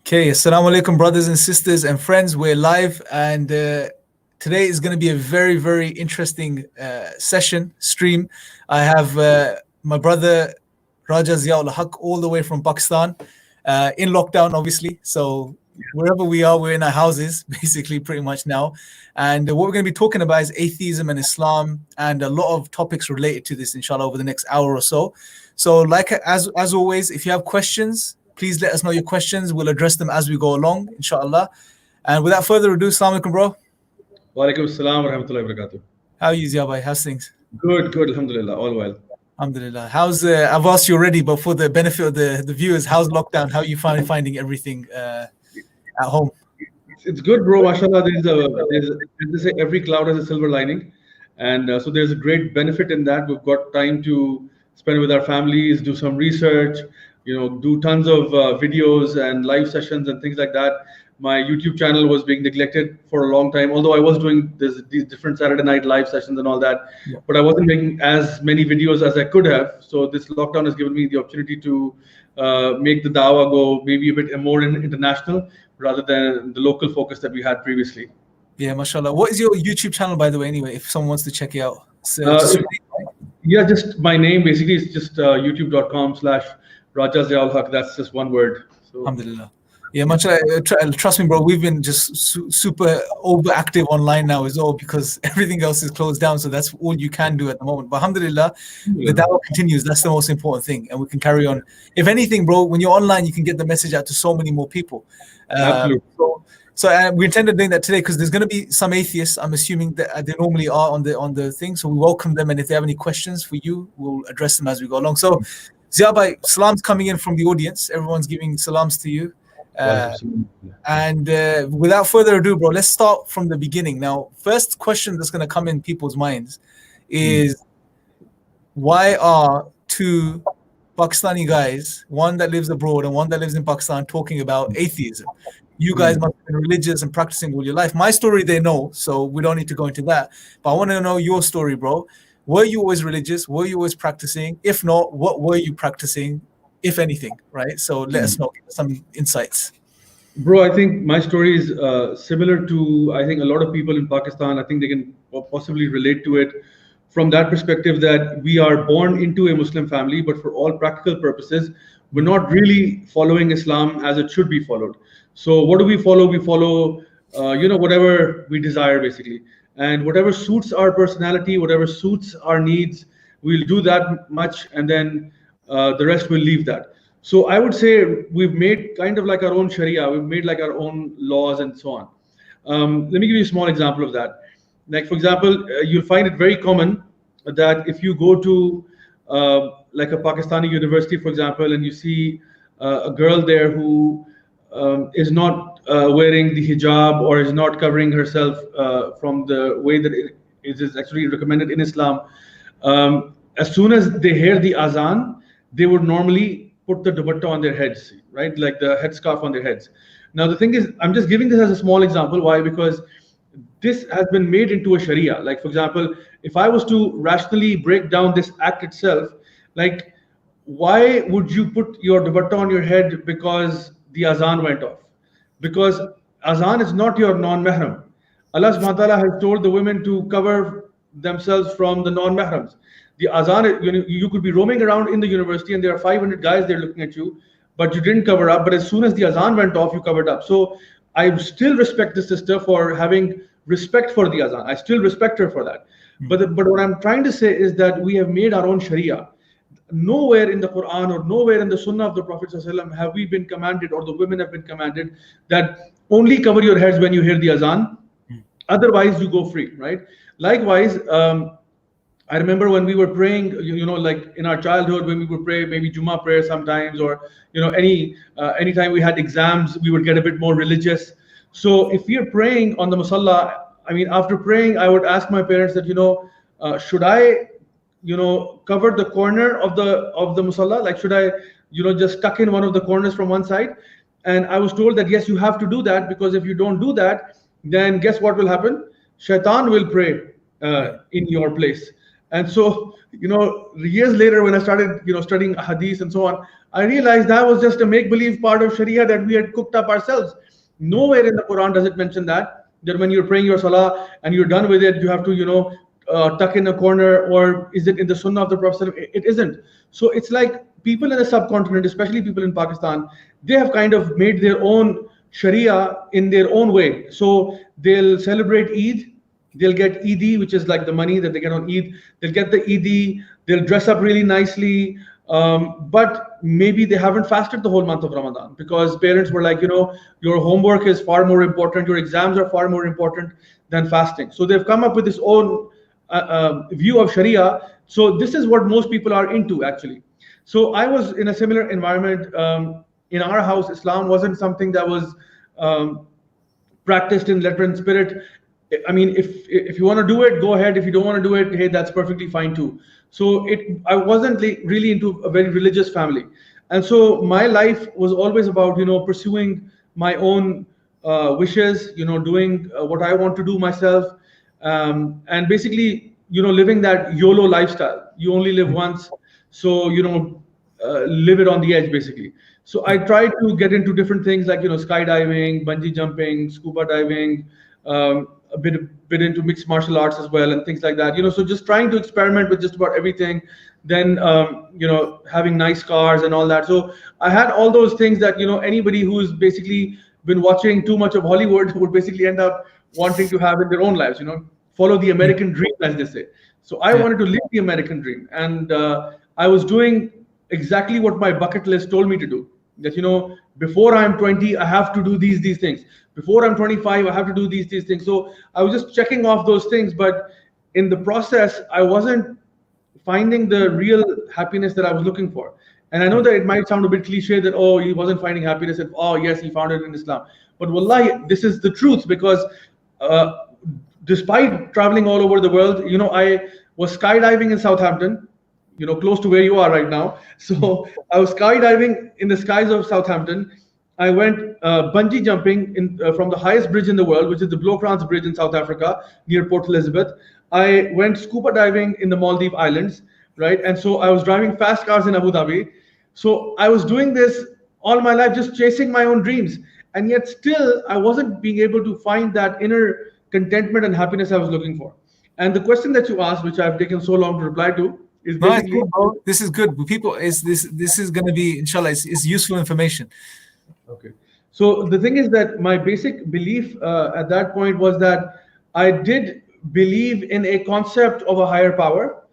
Okay, assalamu alaikum, brothers and sisters and friends. We're live, and today is going to be a very, very interesting stream. I have my brother Raja Ziaul Haq all the way from Pakistan, in lockdown, obviously. So wherever we are, we're in our houses, basically, pretty much now. And what we're going to be talking about is atheism and Islam, and a lot of topics related to this, inshallah, over the next hour or so. So, like as always, if you have questions, please let us know your questions. We'll address them as we go along, inshallah. And without further ado, assalamu alaikum, bro. Wa alaikum assalam wa rahmatullahi wa barakatuh. How are you, Ziabai? How's things? Good, alhamdulillah, all well. Alhamdulillah. How's I've asked you already, but for the benefit of the viewers, how's lockdown? How are you finding everything at home? It's good, bro. MashaAllah, there's as they say, every cloud has a silver lining, and so there's a great benefit in that. We've got time to spend with our families, do some research, do tons of videos and live sessions and things like that. My YouTube channel was being neglected for a long time, although I was doing these different Saturday night live sessions and all that, but I wasn't making as many videos as I could have. So this lockdown has given me the opportunity to make the dawah go maybe a bit more international rather than the local focus that we had previously. Yeah, mashallah. What is your YouTube channel, by the way, anyway, if someone wants to check it out? Just my name, basically. It's just youtube.com/Raja Ziaul Haq. That's just one word. So, alhamdulillah. Yeah, trust me, bro. We've been just super overactive online now as well, because everything else is closed down. So that's all you can do at the moment. But alhamdulillah, the dawah continues. That's the most important thing, and we can carry on. If anything, bro, when you're online, you can get the message out to so many more people. Absolutely. So we intended doing that today because there's going to be some atheists. I'm assuming that they normally are on the thing. So we welcome them, and if they have any questions for you, we'll address them as we go along. So, Ziabai, salams coming in from the audience. Everyone's giving salams to you. And without further ado, bro, let's start from the beginning. Now, first question that's going to come in people's minds is, why are two Pakistani guys, one that lives abroad and one that lives in Pakistan, talking about atheism? You guys must have been religious and practicing all your life. My story they know, so we don't need to go into that. But I want to know your story, bro. Were you always religious? Were you always practicing? If not, what were you practicing, if anything, right? So let us know some insights. Bro, I think my story is similar to, I think, a lot of people in Pakistan. I think they can possibly relate to it from that perspective, that we are born into a Muslim family, but for all practical purposes, we're not really following Islam as it should be followed. So what do we follow? We follow, whatever we desire, basically. And whatever suits our personality, whatever suits our needs, we'll do that much, and then the rest will leave that. So I would say we've made kind of like our own Sharia. We've made like our own laws and so on. Let me give you a small example of that. Like, for example, you'll find it very common that if you go to like a Pakistani university, for example, and you see a girl there who is not wearing the hijab or is not covering herself from the way that it is actually recommended in Islam, as soon as they hear the azan, they would normally put the dupatta on their heads, right? Like the headscarf on their heads. Now, the thing is, I'm just giving this as a small example. Why? Because this has been made into a Sharia. Like, for example, if I was to rationally break down this act itself, like, why would you put your dupatta on your head because the azan went off? Because azan is not your non-mahram. Allah subhanahu wa ta'ala has told the women to cover themselves from the non-mahrams. The azan, you could be roaming around in the university and there are 500 guys there looking at you, but you didn't cover up. But as soon as the azan went off, you covered up. So I still respect the sister for having respect for the azan. I still respect her for that. But what I'm trying to say is that we have made our own Sharia. Nowhere in the Quran or nowhere in the Sunnah of the Prophet ﷺ have we been commanded, or the women have been commanded, that only cover your heads when you hear the azan. Otherwise, you go free, right? Likewise, I remember when we were praying, like in our childhood, when we would pray maybe Jummah prayer sometimes, or anytime we had exams, we would get a bit more religious. So if we are praying on the musalla, I mean, after praying, I would ask my parents that, should I, cover the corner of the musalla? Like, should I, just tuck in one of the corners from one side? And I was told that yes, you have to do that, because if you don't do that, then guess what will happen? Shaitan will pray in your place. And so, years later, when I started, studying hadith and so on, I realized that was just a make-believe part of Sharia that we had cooked up ourselves. Nowhere in the Quran does it mention that when you're praying your salah and you're done with it, you have to, tuck in a corner, or is it in the Sunnah of the Prophet? It isn't. So it's like people in the subcontinent, especially people in Pakistan, they have kind of made their own Sharia in their own way. So they'll celebrate Eid. They'll get Eid, which is like the money that they get on Eid. They'll get the Eid. They'll dress up really nicely. But maybe they haven't fasted the whole month of Ramadan because parents were like, your homework is far more important. Your exams are far more important than fasting. So they've come up with this own view of Sharia. So this is what most people are into, actually. So I was in a similar environment. In our house, Islam wasn't something that was practiced in letter and spirit. I mean, if you want to do it, go ahead. If you don't want to do it, hey, that's perfectly fine too. So I wasn't really into a very religious family. And so my life was always about, pursuing my own wishes, doing what I want to do myself. And basically, living that YOLO lifestyle. You only live once. So, live it on the edge, basically. So I tried to get into different things like, skydiving, bungee jumping, scuba diving, a bit into mixed martial arts as well, and things like that. So just trying to experiment with just about everything. Then, having nice cars and all that. So I had all those things that, anybody who's basically been watching too much of Hollywood would basically end up wanting to have in their own lives, follow the American dream, as they say. So I wanted to live the American dream. And I was doing exactly what my bucket list told me to do. That, before I'm 20, I have to do these things. Before I'm 25, I have to do these things. So I was just checking off those things. But in the process, I wasn't finding the real happiness that I was looking for. And I know that it might sound a bit cliche that, oh, he wasn't finding happiness. And, oh, yes, he found it in Islam. But wallahi, this is the truth, because despite traveling all over the world, I was skydiving in Southampton, close to where you are right now. So I was skydiving in the skies of Southampton. I went bungee jumping from the highest bridge in the world, which is the Blokrands Bridge in South Africa, near Port Elizabeth. I went scuba diving in the Maldives Islands, right? And so I was driving fast cars in Abu Dhabi. So I was doing this all my life, just chasing my own dreams. And yet still, I wasn't being able to find that inner contentment and happiness I was looking for. And the question that you asked, which I've taken so long to reply to, is basically... No, this is good. People, this is going to be, inshallah, it's useful information. Okay. So the thing is that my basic belief at that point was that I did believe in a concept of a higher power,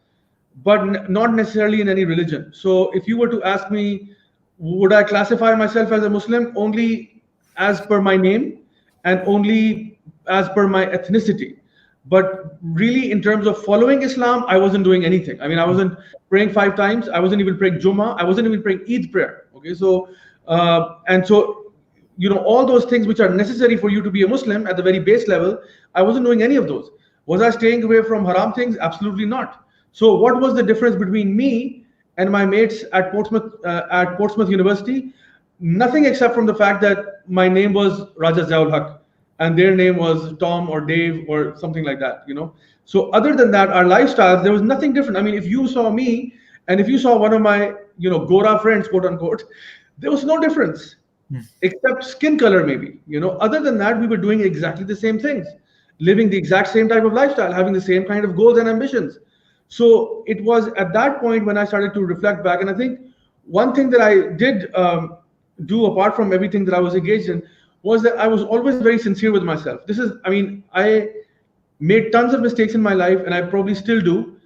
but not necessarily in any religion. So if you were to ask me, would I classify myself as a Muslim? Only as per my name and only as per my ethnicity. But really, in terms of following Islam, I wasn't doing anything. I mean, I wasn't praying 5 times. I wasn't even praying Jummah. I wasn't even praying Eid prayer. Okay, so all those things which are necessary for you to be a Muslim at the very base level, I wasn't doing any of those. Was I staying away from haram things? Absolutely not. So what was the difference between me and my mates at Portsmouth University? Nothing, except from the fact that my name was Raja Ziaul Haq and their name was Tom or Dave or something like that, So other than that, our lifestyles, there was nothing different. I mean, if you saw me and if you saw one of my, Gora friends, quote unquote, there was no difference except skin color, maybe. Other than that, we were doing exactly the same things, living the exact same type of lifestyle, having the same kind of goals and ambitions. So it was at that point when I started to reflect back. And I think one thing that I did do, apart from everything that I was engaged in, was that I was always very sincere with myself. I made tons of mistakes in my life, and I probably still do.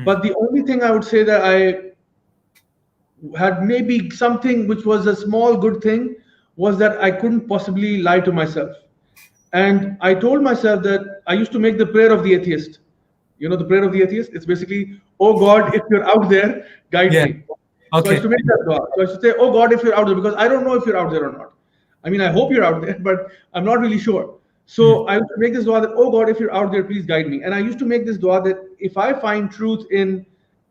But the only thing I would say that I had maybe something which was a small good thing was that I couldn't possibly lie to myself. And I told myself that I used to make the prayer of the atheist. The prayer of the atheist? It's basically, oh God, if you're out there, guide me. Okay. So I used to make that dua. So I used to say, oh God, if you're out there, because I don't know if you're out there or not. I mean, I hope you're out there, but I'm not really sure. So I used to make this dua that, oh God, if you're out there, please guide me. And I used to make this dua that if I find truth in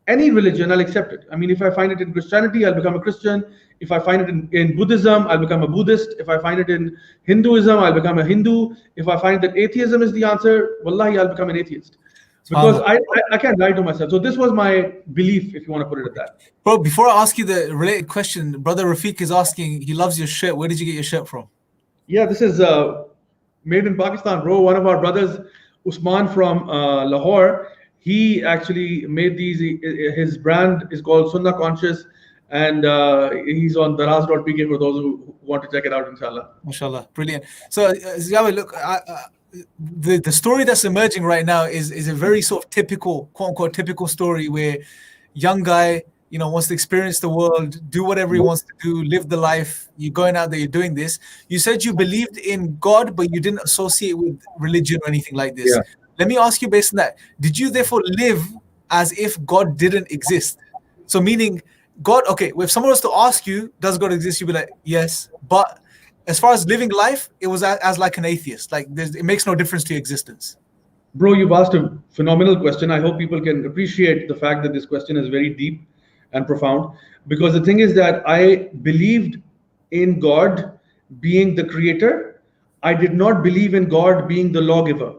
any religion, I'll accept it. I mean, if I find it in Christianity, I'll become a Christian. If I find it in Buddhism, I'll become a Buddhist. If I find it in Hinduism, I'll become a Hindu. If I find that atheism is the answer, wallahi, I'll become an atheist. because SubhanAllah. I can't lie to myself. So this was my belief, if you want to put it at that. Bro, before I ask you the related question, brother Rafiq is asking, he loves your shirt. Where did you get your shirt from? Yeah, this is made in Pakistan, bro. One of our brothers, Usman from Lahore, he actually made these. His brand is called Sunnah Conscious, and he's on daraz.pk for those who want to check it out, inshallah. MashaAllah, brilliant. So, Ziawe, look, the story that's emerging right now is a very sort of typical, quote unquote, typical story where young guy, wants to experience the world, do whatever he wants to do, live the life. You're going out there, you're doing this. You said you believed in God, but you didn't associate with religion or anything like this. Yeah. Let me ask you based on that. Did you therefore live as if God didn't exist? So meaning God, okay, if someone was to ask you, does God exist? You'd be like, yes. But as far as living life, it was as like an atheist. Like it makes no difference to your existence. Bro, you've asked a phenomenal question. I hope people can appreciate the fact that this question is very deep and profound, because the thing is that I believed in God being the creator. I did not believe in God being the lawgiver.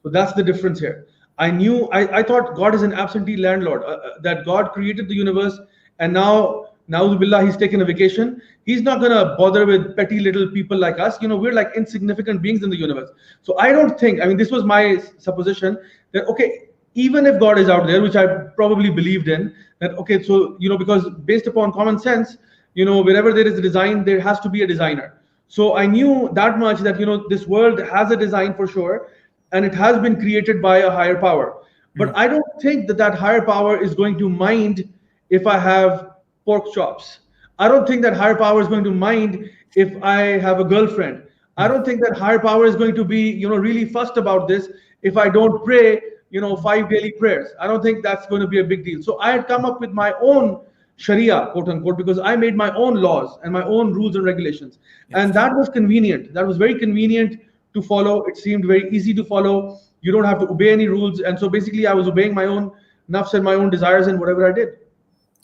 So that's the difference here. I thought God is an absentee landlord, that God created the universe, and now billah, he's taken a vacation. He's not going to bother with petty little people like us. We're like insignificant beings in the universe. So I don't think, this was my supposition, that, okay, even if God is out there, which I probably believed in, that, okay, so, because based upon common sense, wherever there is a design, there has to be a designer. So I knew that much that, this world has a design for sure, and it has been created by a higher power. But I don't think that higher power is going to mind if I have pork chops. I don't think that higher power is going to mind if I have a girlfriend. I don't think that higher power is going to be, really fussed about this if I don't pray, 5 daily prayers. I don't think that's going to be a big deal. So I had come up with my own Sharia, quote unquote, because I made my own laws and my own rules and regulations. Yes. And that was convenient. That was very convenient to follow. It seemed very easy to follow. You don't have to obey any rules. And so basically I was obeying my own nafs and my own desires and whatever I did.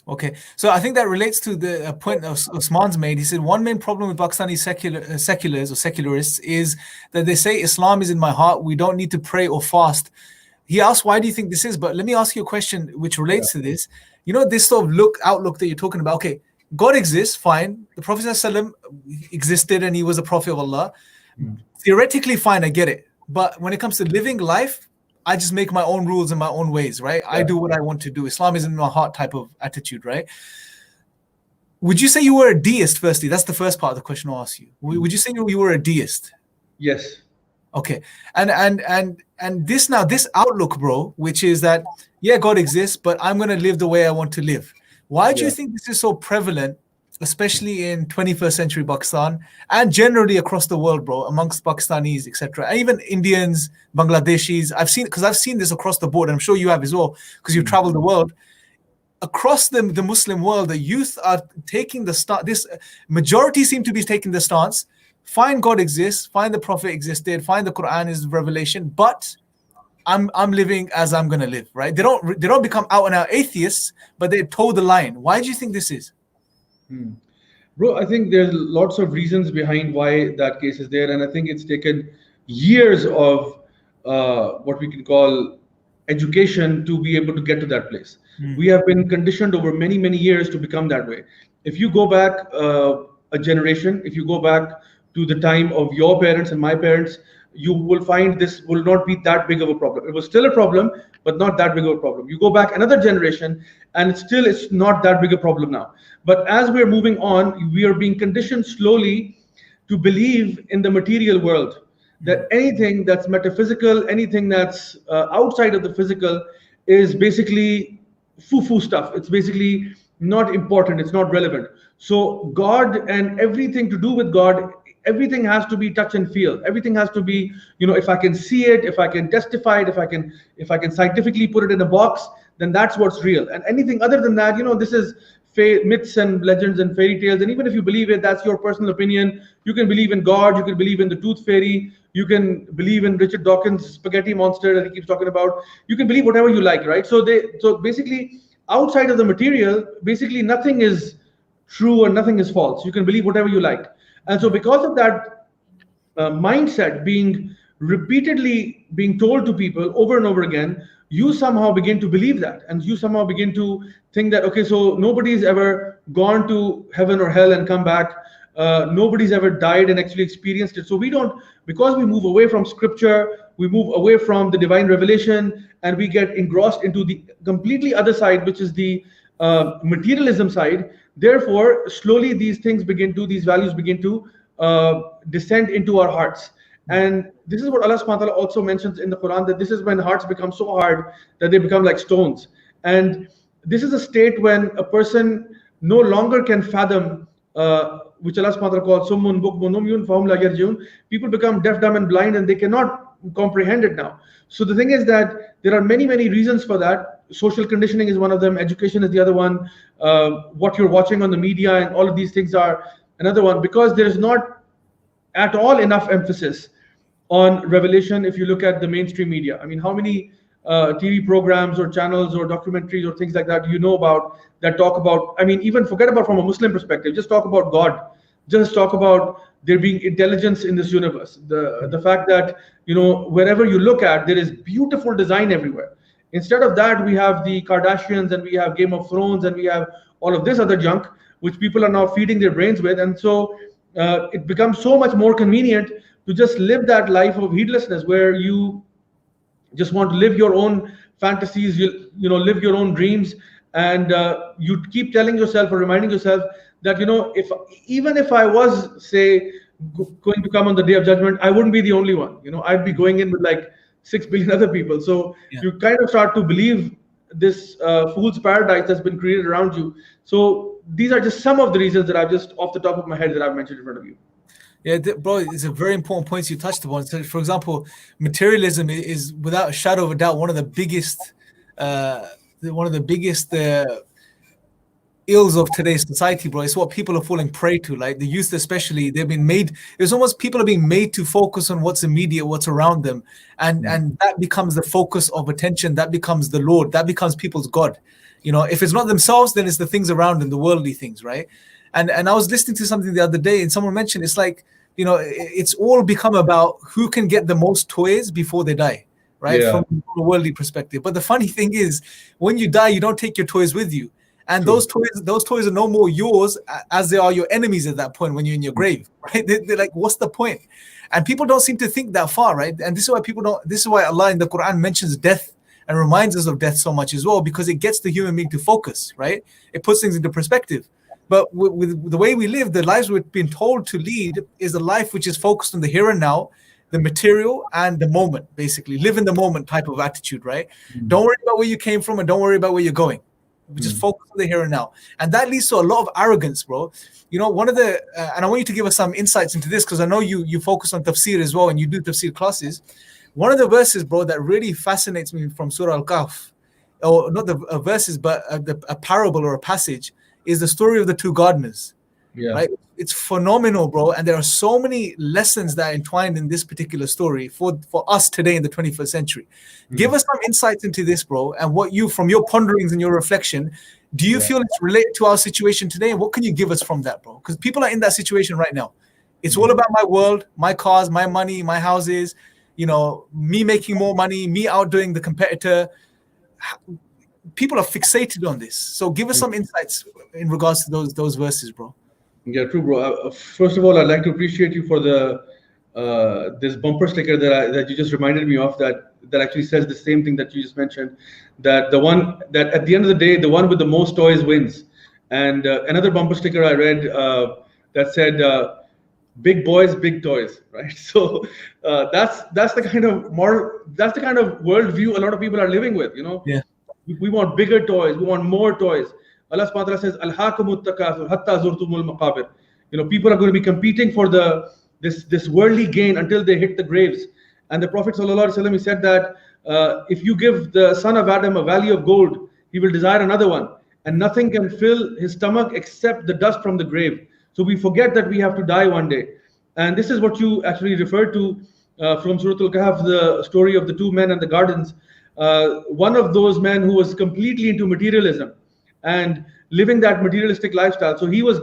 Okay, so I think that relates to the point Osman's made. He said one main problem with Pakistani seculars or secularists is that they say Islam is in my heart. We don't need to pray or fast. He asked, why do you think this is? But let me ask you a question which relates to this. This sort of outlook that you're talking about. Okay, God exists, fine. The Prophet ﷺ existed and he was a prophet of Allah. Theoretically, fine, I get it. But when it comes to living life, I just make my own rules in my own ways, right? I do what I want to do. Islam is in my heart type of attitude, right? Would you say you were a deist, firstly? That's the first part of the question I'll ask you. Would you say you were a deist? Yes. Okay. And this outlook, bro, which is that, yeah, God exists, but I'm going to live the way I want to live. Why do you think this is so prevalent, especially in 21st century Pakistan and generally across the world, bro, amongst Pakistanis, etc., even Indians, Bangladeshis? I've seen this across the board, and I'm sure you have as well, because you've traveled the world. Across the Muslim world, the youth are taking the stance. This majority seem to be taking the stance. Fine, God exists. Fine, the Prophet existed. Fine, the Quran is revelation. But I'm living as I'm gonna live, right? They don't become out and out atheists, but they toe the line. Why do you think this is? Bro, I think there's lots of reasons behind why that case is there, and I think it's taken years of what we can call education to be able to get to that place. We have been conditioned over many, many years to become that way. If you go back a generation, if you go back to the time of your parents and my parents, you will find this will not be that big of a problem. It was still a problem, but not that big of a problem. You go back another generation, and it's not that big a problem now. But as we're moving on, we are being conditioned slowly to believe in the material world, that anything that's metaphysical, anything that's outside of the physical is basically foo-foo stuff. It's basically not important. It's not relevant. So God and everything to do with God, everything has to be touch and feel. Everything has to be, if I can see it, if I can testify it, if I can scientifically put it in a box, then that's what's real. And anything other than that, this is myths and legends and fairy tales. And even if you believe it, that's your personal opinion. You can believe in God, you can believe in the tooth fairy, you can believe in Richard Dawkins' spaghetti monster that he keeps talking about. You can believe whatever you like, right? So basically, outside of the material, basically nothing is true and nothing is false. You can believe whatever you like. And so because of that mindset being repeatedly being told to people over and over again, you somehow begin to believe that, and you somehow begin to think that, okay, so nobody's ever gone to heaven or hell and come back. Nobody's ever died and actually experienced it. So we don't, because we move away from scripture, we move away from the divine revelation, and we get engrossed into the completely other side, which is the materialism side. Therefore, slowly these values begin to descend into our hearts. And this is what Allah subhanahu wa ta'ala also mentions in the Quran, that this is when hearts become so hard that they become like stones. And this is a state when a person no longer can fathom, which Allah subhanahu wa ta'ala calls summun bukmun umyun fahum la yarjiun. People become deaf, dumb, and blind, and they cannot comprehend it now. So the thing is that there are many, many reasons for that. Social conditioning is one of them. Education is the other one. What you're watching on the media and all of these things are another one, because there is not at all enough emphasis on revelation. If you look at the mainstream media, I mean, how many TV programs or channels or documentaries or things like that you know about that talk about, I mean, even forget about from a Muslim perspective, just talk about God, just talk about there being intelligence in this universe, the fact that, you know, wherever you look at, there is beautiful design everywhere. Instead of that, we have the Kardashians, and we have Game of Thrones, and we have all of this other junk which people are now feeding their brains with. And so it becomes so much more convenient to just live that life of heedlessness, where you just want to live your own fantasies, you know, live your own dreams, and you keep telling yourself or reminding yourself that, you know, even if I was, say, going to come on the Day of Judgment, I wouldn't be the only one. You know, I'd be going in with like 6 billion other people. So you kind of start to believe this fool's paradise that's been created around you. So these are just some of the reasons that I've just off the top of my head that I've mentioned in front of you. Yeah, bro, it's a very important point you touched upon. So, for example, materialism is without a shadow of a doubt one of the biggest, ills of today's society, bro. It's what people are falling prey to. Like the youth, especially, they've been made. It's almost people are being made to focus on what's immediate, what's around them, and that becomes the focus of attention. That becomes the Lord. That becomes people's God. You know, if it's not themselves, then it's the things around them, the worldly things, right? And I was listening to something the other day, and someone mentioned it's like, you know, it's all become about who can get the most toys before they die, right? Yeah. From a worldly perspective. But the funny thing is, when you die, you don't take your toys with you. And those toys are no more yours as they are your enemies at that point when you're in your grave, right? They're like, what's the point? And people don't seem to think that far, right? And this is why this is why Allah in the Quran mentions death and reminds us of death so much as well, because it gets the human being to focus, right? It puts things into perspective. But with the way we live, the lives we've been told to lead is a life which is focused on the here and now, the material and the moment, basically. Live in the moment type of attitude, right? Don't worry about where you came from and don't worry about where you're going. We just focus on the here and now. And that leads to a lot of arrogance, bro. You know, one of the, and I want you to give us some insights into this, because I know you focus on tafsir as well, and you do tafsir classes. One of the verses, bro, that really fascinates me from Surah Al-Kahf, or not the verses, but a parable or a passage, is the story of the two gardeners. Yeah. Right? It's phenomenal, bro. And there are so many lessons that are entwined in this particular story for us today in the 21st century. Give us some insights into this, bro, and what you, from your ponderings and your reflection, do you feel it's related to our situation today? And what can you give us from that, bro? Because people are in that situation right now. It's all about my world, my cars, my money, my houses, you know, me making more money, me outdoing the competitor. People are fixated on this. So give us some insights in regards to those verses, bro. Yeah, true, bro. First of all, I'd like to appreciate you for the this bumper sticker that you just reminded me of, that actually says the same thing that you just mentioned, that the one that at the end of the day, the one with the most toys wins. And another bumper sticker I read that said, "Big boys, big toys," right? So that's the kind of worldview a lot of people are living with. You know, we want bigger toys, we want more toys. Allah subhanahu wa ta'ala says, "Alhaakumut takathur hatta zurtumul maqabir." You know, people are going to be competing for this worldly gain until they hit the graves. And the Prophet sallallahu alaihi wasallam, he said that if you give the son of Adam a valley of gold, he will desire another one, and nothing can fill his stomach except the dust from the grave. So we forget that we have to die one day. And this is what you actually referred to from Surah Al-Kahf, the story of the two men and the gardens. One of those men who was completely into materialism and living that materialistic lifestyle. So he was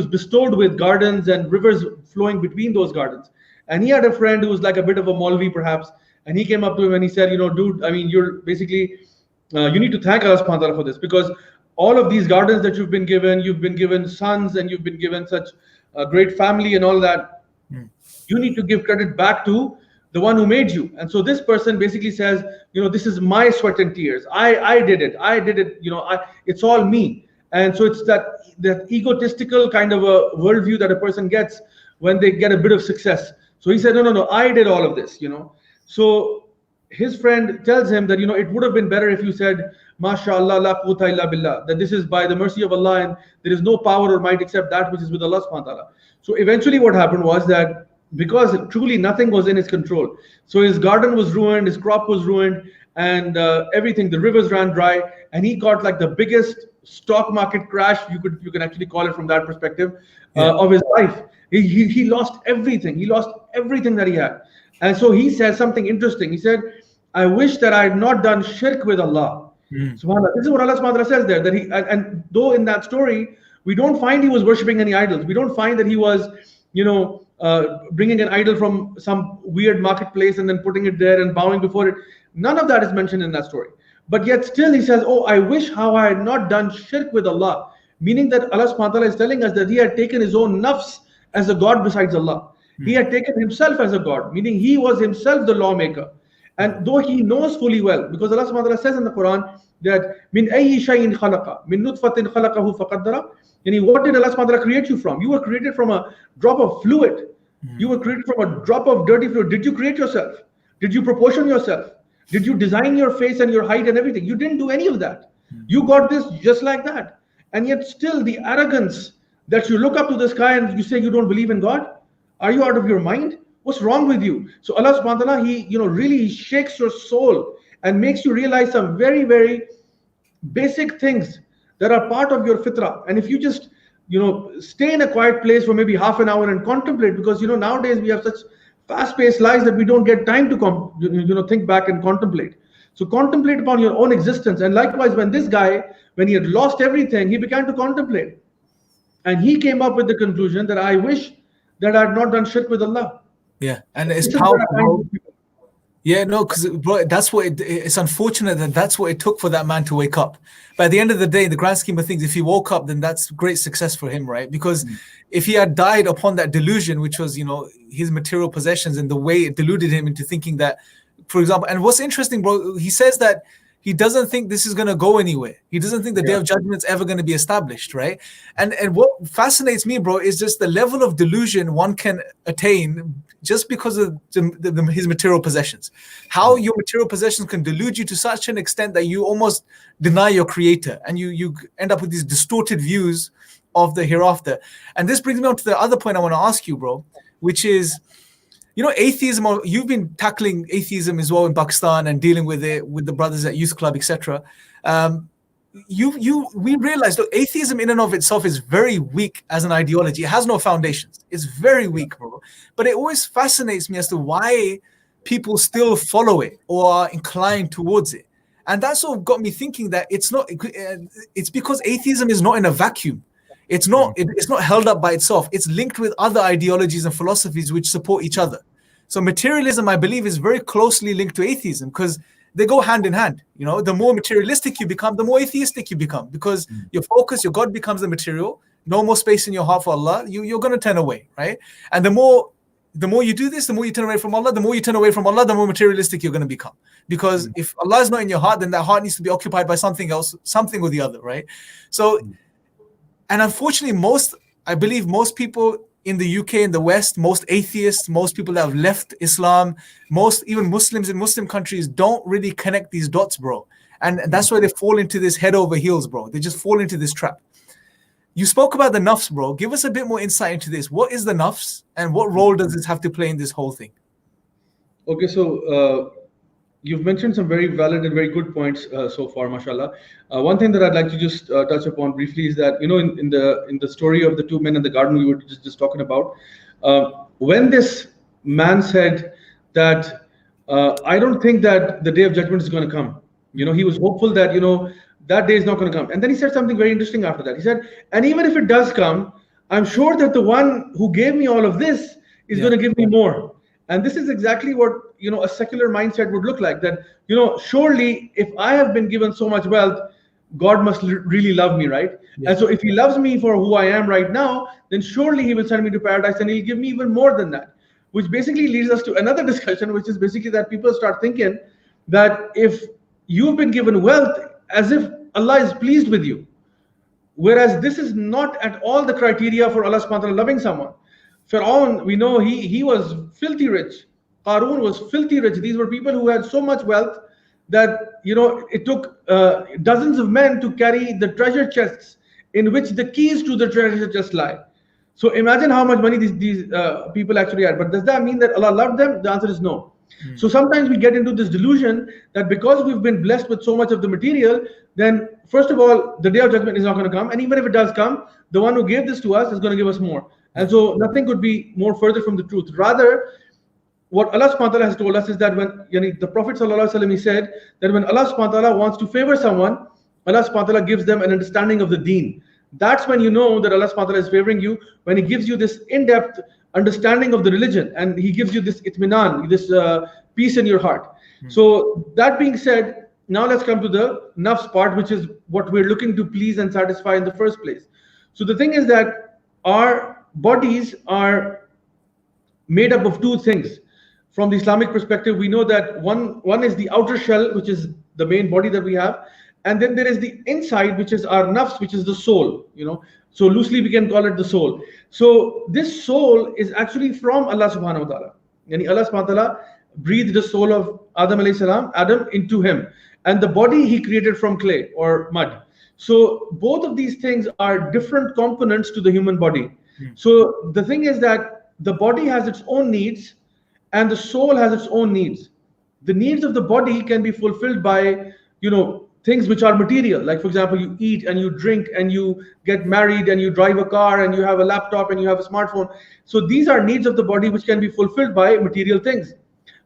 bestowed with gardens and rivers flowing between those gardens. And he had a friend who was like a bit of a Maulvi perhaps, and he came up to him and he said, dude, I mean, you're basically, you need to thank Allah subhanahu wa ta'ala for this, because all of these gardens that you've been given sons, and you've been given such a great family and all that. You need to give credit back to the one who made you. And so this person basically says, this is my sweat and tears. I did it. It's all me. And so it's that egotistical kind of a worldview that a person gets when they get a bit of success. So he said, no, I did all of this, So his friend tells him that, it would have been better if you said, MashaAllah, la quwwata illa billah, that this is by the mercy of Allah and there is no power or might except that which is with Allah subhanahu wa ta'ala. So eventually what happened was that, because truly nothing was in his control, so his garden was ruined, his crop was ruined, and everything, the rivers ran dry, and he got like the biggest stock market crash, you can actually call it from that perspective, of his life. He lost everything. He lost everything that he had. And so he said something interesting. He said, I wish that I had not done shirk with Allah. SubhanAllah. This is what Allah subhanahu wa ta'ala says there, that and though in that story we don't find he was worshipping any idols, we don't find that he was bringing an idol from some weird marketplace and then putting it there and bowing before it. None of that is mentioned in that story. But yet still he says, I wish how I had not done shirk with Allah. Meaning that Allah subhanahu wa ta'ala is telling us that he had taken his own nafs as a god besides Allah. He had taken himself as a god, meaning he was himself the lawmaker. And though he knows fully well, because Allah subhanahu wa ta'ala says in the Quran that min ayyi shay'in khalaqa, min nutfatin khalaqahu faqaddara. What did Allah subhanahu wa ta'ala create you from? You were created from a drop of fluid. You were created from a drop of dirty fluid. Did you create yourself? Did you proportion yourself? Did you design your face and your height and everything? You didn't do any of that. You got this just like that. And yet still the arrogance that you look up to the sky and you say you don't believe in God. Are you out of your mind? What's wrong with you? So Allah subhanahu wa ta'ala, he really shakes your soul and makes you realize some very, very basic things that are part of your fitrah. And if you just stay in a quiet place for maybe half an hour and contemplate, because nowadays we have such fast-paced lives that we don't get time to think back and contemplate. So contemplate upon your own existence. And likewise, when this guy, when he had lost everything, he began to contemplate. And he came up with the conclusion that I wish that I had not done shirk with Allah. Yeah, and it's powerful. Yeah, no, because bro, that's what it's unfortunate that that's what it took for that man to wake up. But at the end of the day, in the grand scheme of things, if he woke up, then that's great success for him, right? Because if he had died upon that delusion, which was his material possessions and the way it deluded him into thinking that, for example, and what's interesting, bro, he says that he doesn't think this is going to go anywhere. He doesn't think the day of judgment's ever going to be established, right? And what fascinates me, bro, is just the level of delusion one can attain just because of his material possessions. How your material possessions can delude you to such an extent that you almost deny your creator, and you end up with these distorted views of the hereafter. And this brings me on to the other point I want to ask you, bro, which is, atheism, or you've been tackling atheism as well in Pakistan and dealing with it with the brothers at Youth Club, etc. We realized that atheism in and of itself is very weak as an ideology. It has no foundations. It's very weak, bro. But it always fascinates me as to why people still follow it or are inclined towards it. And that sort of got me thinking that it's because atheism is not in a vacuum. It's not held up by itself. It's linked with other ideologies and philosophies which support each other. So materialism, I believe, is very closely linked to atheism because they go hand in hand. The more materialistic you become, the more atheistic you become, because your focus, your God becomes the material. No more space in your heart for Allah. You're going to turn away, right? And the more you do this, the more you turn away from Allah. The more you turn away from Allah, the more materialistic you're going to become. Because if Allah is not in your heart, then that heart needs to be occupied by something else, something or the other, right? So. And unfortunately, I believe most people in the UK, in the West, most atheists, most people that have left Islam, even Muslims in Muslim countries don't really connect these dots, bro. And that's why they fall into this head over heels, bro. They just fall into this trap. You spoke about the nafs, bro. Give us a bit more insight into this. What is the nafs and what role does this have to play in this whole thing? Okay, so you've mentioned some very valid and very good points so far, mashallah. One thing that I'd like to just touch upon briefly is that, in the story of the two men in the garden we were just talking about, when this man said that, I don't think that the day of judgment is going to come. He was hopeful that, that day is not going to come. And then he said something very interesting after that. He said, and even if it does come, I'm sure that the one who gave me all of this is going to give me more. And this is exactly what, a secular mindset would look like. That, surely if I have been given so much wealth, God must really love me, right? Yes. And so if he loves me for who I am right now, then surely he will send me to paradise and he'll give me even more than that. Which basically leads us to another discussion, which is basically that people start thinking that if you've been given wealth, as if Allah is pleased with you. Whereas this is not at all the criteria for Allah subhanahu wa ta'ala loving someone. Fir'aun, we know he was filthy rich. Qarun was filthy rich. These were people who had so much wealth that it took dozens of men to carry the treasure chests in which the keys to the treasure chests lie. So imagine how much money these people actually had. But does that mean that Allah loved them? The answer is no. So sometimes we get into this delusion that because we've been blessed with so much of the material, then first of all, the day of judgment is not going to come. And even if it does come, the one who gave this to us is going to give us more. And so nothing could be more further from the truth. Rather, what Allah subhanahu wa ta'ala has told us is that when the Prophet sallallahu alaihi wasallam, he said that when Allah subhanahu wa ta'ala wants to favor someone, Allah subhanahu wa ta'ala gives them an understanding of the deen. That's when you know that Allah subhanahu wa ta'ala is favoring you, when he gives you this in-depth understanding of the religion, and he gives you this itminan, this peace in your heart. So that being said, now let's come to the nafs part, which is what we're looking to please and satisfy in the first place. So the thing is that our bodies are made up of two things. From the Islamic perspective, we know that one is the outer shell, which is the main body that we have, and then there is the inside, which is our nafs, which is the soul. So loosely we can call it the soul. So this soul is actually from Allah subhanahu wa ta'ala. Yani Allah subhanahu wa ta'ala breathed the soul of Adam alayhi salam, Adam, into him, and the body he created from clay or mud. So both of these things are different components to the human body. So the thing is that the body has its own needs and the soul has its own needs. The needs of the body can be fulfilled by, things which are material. Like, for example, you eat and you drink and you get married and you drive a car and you have a laptop and you have a smartphone. So these are needs of the body which can be fulfilled by material things.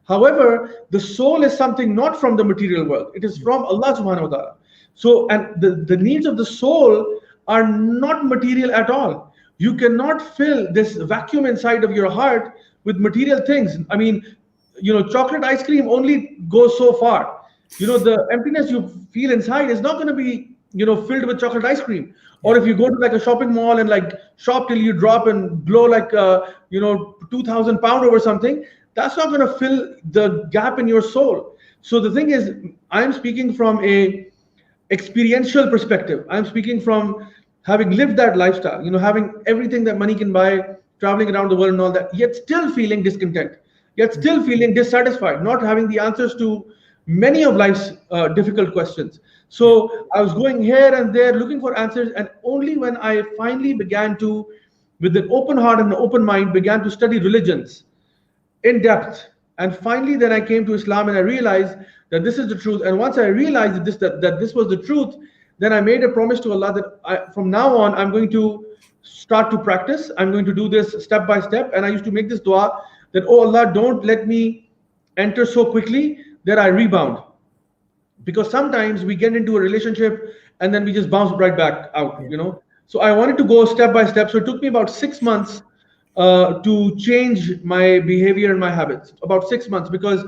However, the soul is something not from the material world. It is from Allah subhanahu wa ta'ala. So, and the needs of the soul are not material at all. You cannot fill this vacuum inside of your heart with material things. I mean, chocolate ice cream only goes so far. The emptiness you feel inside is not going to be, filled with chocolate ice cream. Or if you go to like a shopping mall and like shop till you drop and blow like, 2,000 pound over something, that's not going to fill the gap in your soul. So the thing is, I'm speaking from a experiential perspective. I'm speaking from having lived that lifestyle, having everything that money can buy, traveling around the world and all that, yet still feeling discontent, yet still feeling dissatisfied, not having the answers to many of life's difficult questions. So I was going here and there looking for answers, and only when I finally began to, with an open heart and an open mind, began to study religions in depth, and finally then I came to Islam and I realized that this is the truth. And once I realized that this was the truth, then I made a promise to Allah that from now on I'm going to start to practice. I'm going to do this step by step. And I used to make this dua that, oh Allah, don't let me enter so quickly that I rebound. Because sometimes we get into a relationship and then we just bounce right back out, So I wanted to go step by step. So it took me about 6 months to change my behavior and my habits. About 6 months, because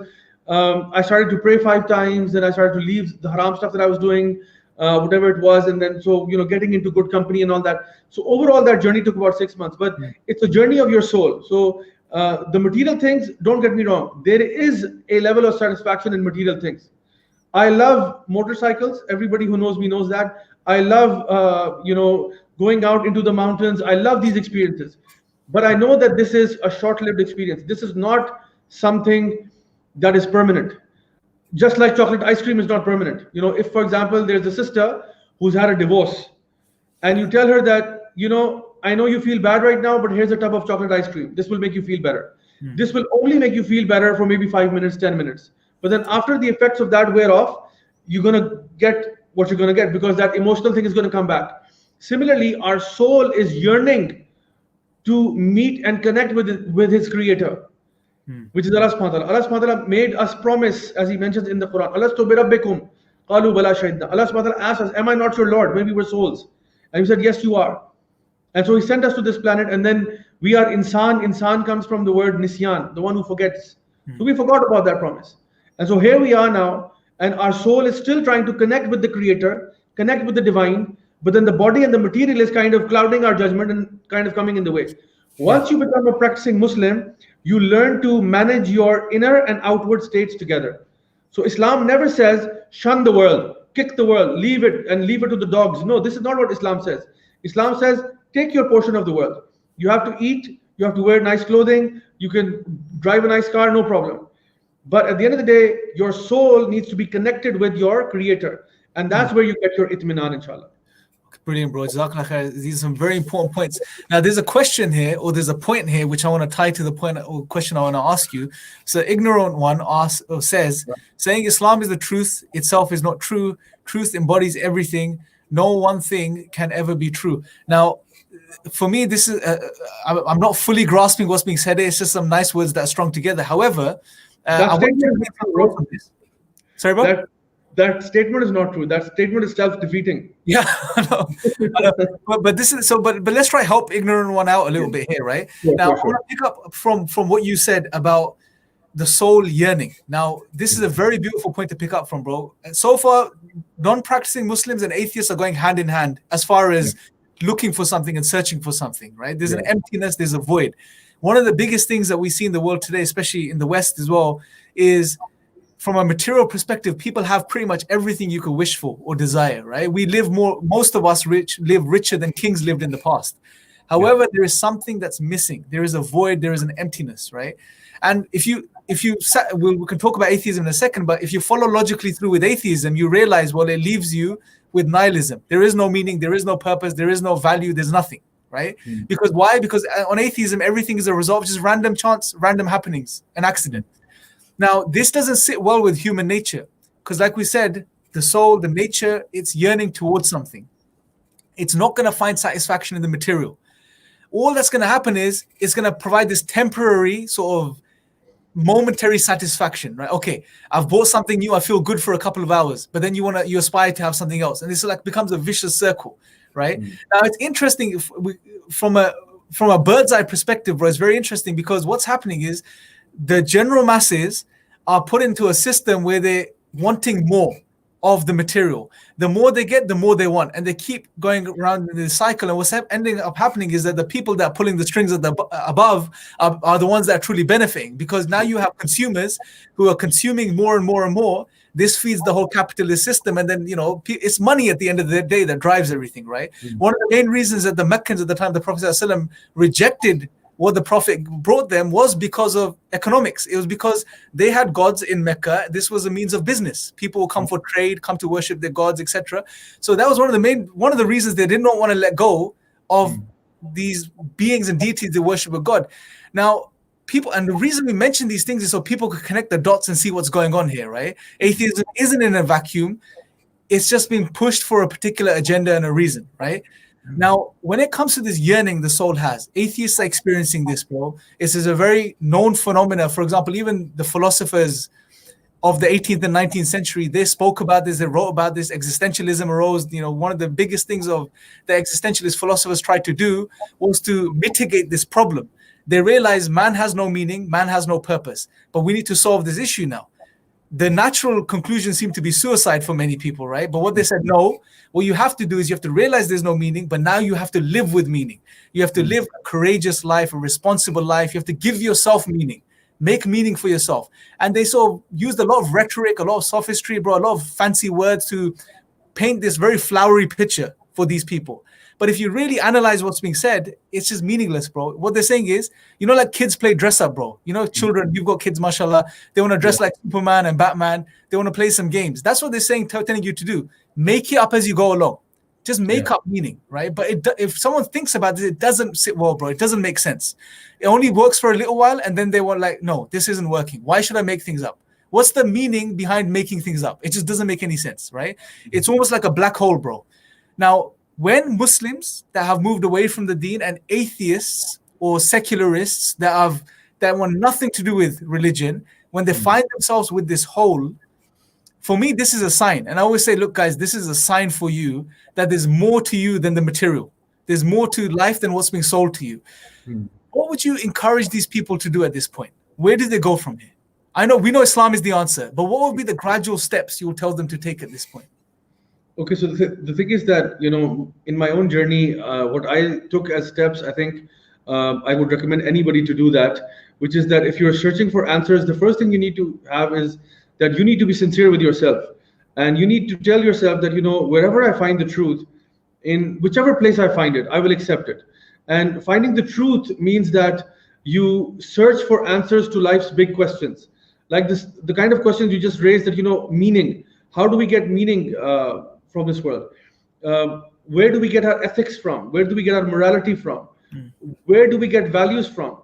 I started to pray 5 times, and I started to leave the haram stuff that I was doing, whatever it was, and then so getting into good company and all that. So overall that journey took about 6 months, but it's a journey of your soul. So the material things, don't get me wrong, there is a level of satisfaction in material things. I love motorcycles. Everybody who knows me knows that. I love going out into the mountains. I love these experiences, but I know that this is a short-lived experience. This is not something that is permanent. Just like chocolate ice cream is not permanent. If, for example, there's a sister who's had a divorce, and you tell her that, I know you feel bad right now, but here's a tub of chocolate ice cream. This will make you feel better. This will only make you feel better for maybe 5 minutes, 10 minutes. But then after the effects of that wear off, you're going to get what you're going to get, because that emotional thing is going to come back. Similarly, our soul is yearning to meet and connect with his creator, which is Allah subhanahu wa ta'ala. Allah subhanahu wa ta'ala made us promise, as he mentions in the Quran, Alastu bi rabbikum qalu bala shahidna. Allah subhanahu wa ta'ala asked us, am I not your Lord, when we were souls? And we said, yes, you are. And so he sent us to this planet, and then We are insan. Insan comes from the word nisyan, the one who forgets. So we forgot about that promise. And so here we are now, and our soul is still trying to connect with the creator, connect with the divine, but then the body and the material is kind of clouding our judgment and kind of coming in the way. Once you become a practicing Muslim, you learn to manage your inner and outward states together. So Islam never says shun the world, kick the world, leave it and leave it to the dogs. No, this is not what Islam says. Islam says take your portion of the world. You have to eat, you have to wear nice clothing, you can drive a nice car, no problem. But at the end of the day, your soul needs to be connected with your creator. And that's where you get your itminan, inshallah. Brilliant, bro. Jazakallah khair. These are some very important points. Now, there's a question here, or there's a point here, which I want to tie to the point or question I want to ask you. So, ignorant one asks or says, saying Islam is the truth itself is not true. Truth embodies everything. No one thing can ever be true. Now, for me, this is I'm not fully grasping what's being said here. It's just some nice words that are strung together. However, that statement is sorry, bro. That statement is not true. That statement is self-defeating. Yeah, I know. But this is so. But let's try help ignorant one out a little bit here, right? Now, I want to pick up from what you said about the soul yearning. Now, this is a very beautiful point to pick up from, bro. And so far, non-practicing Muslims and atheists are going hand in hand as far as looking for something and searching for something, right? There's an emptiness, there's a void. One of the biggest things that we see in the world today, especially in the West as well, is from a material perspective, people have pretty much everything you could wish for or desire, right? We live most of us live richer than kings lived in the past. However, there is something that's missing. There is a void, there is an emptiness, right? And we can talk about atheism in a second, but if you follow logically through with atheism, you realize, well, it leaves you with nihilism. There is no meaning, there is no purpose, there is no value, there's nothing, right? Because why? Because on atheism, everything is a result of just random chance, random happenings, an accident. Now, this doesn't sit well with human nature because, like we said, the soul, the nature, it's yearning towards something. It's not going to find satisfaction in the material. All that's going to happen is it's going to provide this temporary sort of momentary satisfaction, right? Okay, I've bought something new, I feel good for a couple of hours, but then you aspire to have something else, and this becomes a vicious circle, right? Now, it's interesting from a bird's eye perspective, bro. It's very interesting because what's happening is the general masses are put into a system where they're wanting more of the material. The more they get, the more they want, and they keep going around in this cycle. And what's ending up happening is that the people that are pulling the strings at the above are the ones that are truly benefiting, because now you have consumers who are consuming more and more and more. This feeds the whole capitalist system, and then it's money at the end of the day that drives everything, right? One of the main reasons that the Meccans at the time, the Prophet ﷺ rejected what the Prophet brought them was because of economics. It was because they had gods in Mecca. This was a means of business. People would come for trade, come to worship their gods, etc. So that was one of the reasons they did not want to let go of these beings and deities they worship a God. Now, and the reason we mention these things is so people could connect the dots and see what's going on here, right? Atheism isn't in a vacuum. It's just being pushed for a particular agenda and a reason, right? Now, when it comes to this yearning the soul has, atheists are experiencing this, bro. This is a very known phenomena. For example, even the philosophers of the 18th and 19th century, they spoke about this, they wrote about this. Existentialism arose. One of the biggest things of the existentialist philosophers tried to do was to mitigate this problem. They realized man has no meaning, man has no purpose, but we need to solve this issue now. The natural conclusion seemed to be suicide for many people, right? But what they said, no, what you have to do is you have to realize there's no meaning, but now you have to live with meaning. You have to live a courageous life, a responsible life. You have to give yourself meaning, make meaning for yourself. And they sort of used a lot of rhetoric, a lot of sophistry, bro, a lot of fancy words to paint this very flowery picture for these people. But if you really analyze what's being said, it's just meaningless, bro. What they're saying is, like kids play dress up, bro. Children, you've got kids, mashallah. They want to dress like Superman and Batman. They want to play some games. That's what they're saying, telling you to do. Make it up as you go along. Just make up meaning, right? But if someone thinks about it, it doesn't sit well, bro. It doesn't make sense. It only works for a little while, and then they were like, no, this isn't working. Why should I make things up? What's the meaning behind making things up? It just doesn't make any sense, right? It's almost like a black hole, bro. Now, when Muslims that have moved away from the deen and atheists or secularists that want nothing to do with religion, when they find themselves with this hole, for me, this is a sign. And I always say, look, guys, this is a sign for you that there's more to you than the material. There's more to life than what's being sold to you. What would you encourage these people to do at this point? Where do they go from here? We know Islam is the answer, but what would be the gradual steps you would tell them to take at this point? Okay, so the thing is that, in my own journey, what I took as steps, I think I would recommend anybody to do that, which is that if you're searching for answers, the first thing you need to have is that you need to be sincere with yourself. And you need to tell yourself that, wherever I find the truth, in whichever place I find it, I will accept it. And finding the truth means that you search for answers to life's big questions. Like the kind of questions you just raised, that, meaning. How do we get meaning from this world? Where do we get our ethics from? Where do we get our morality from? Where do we get values from?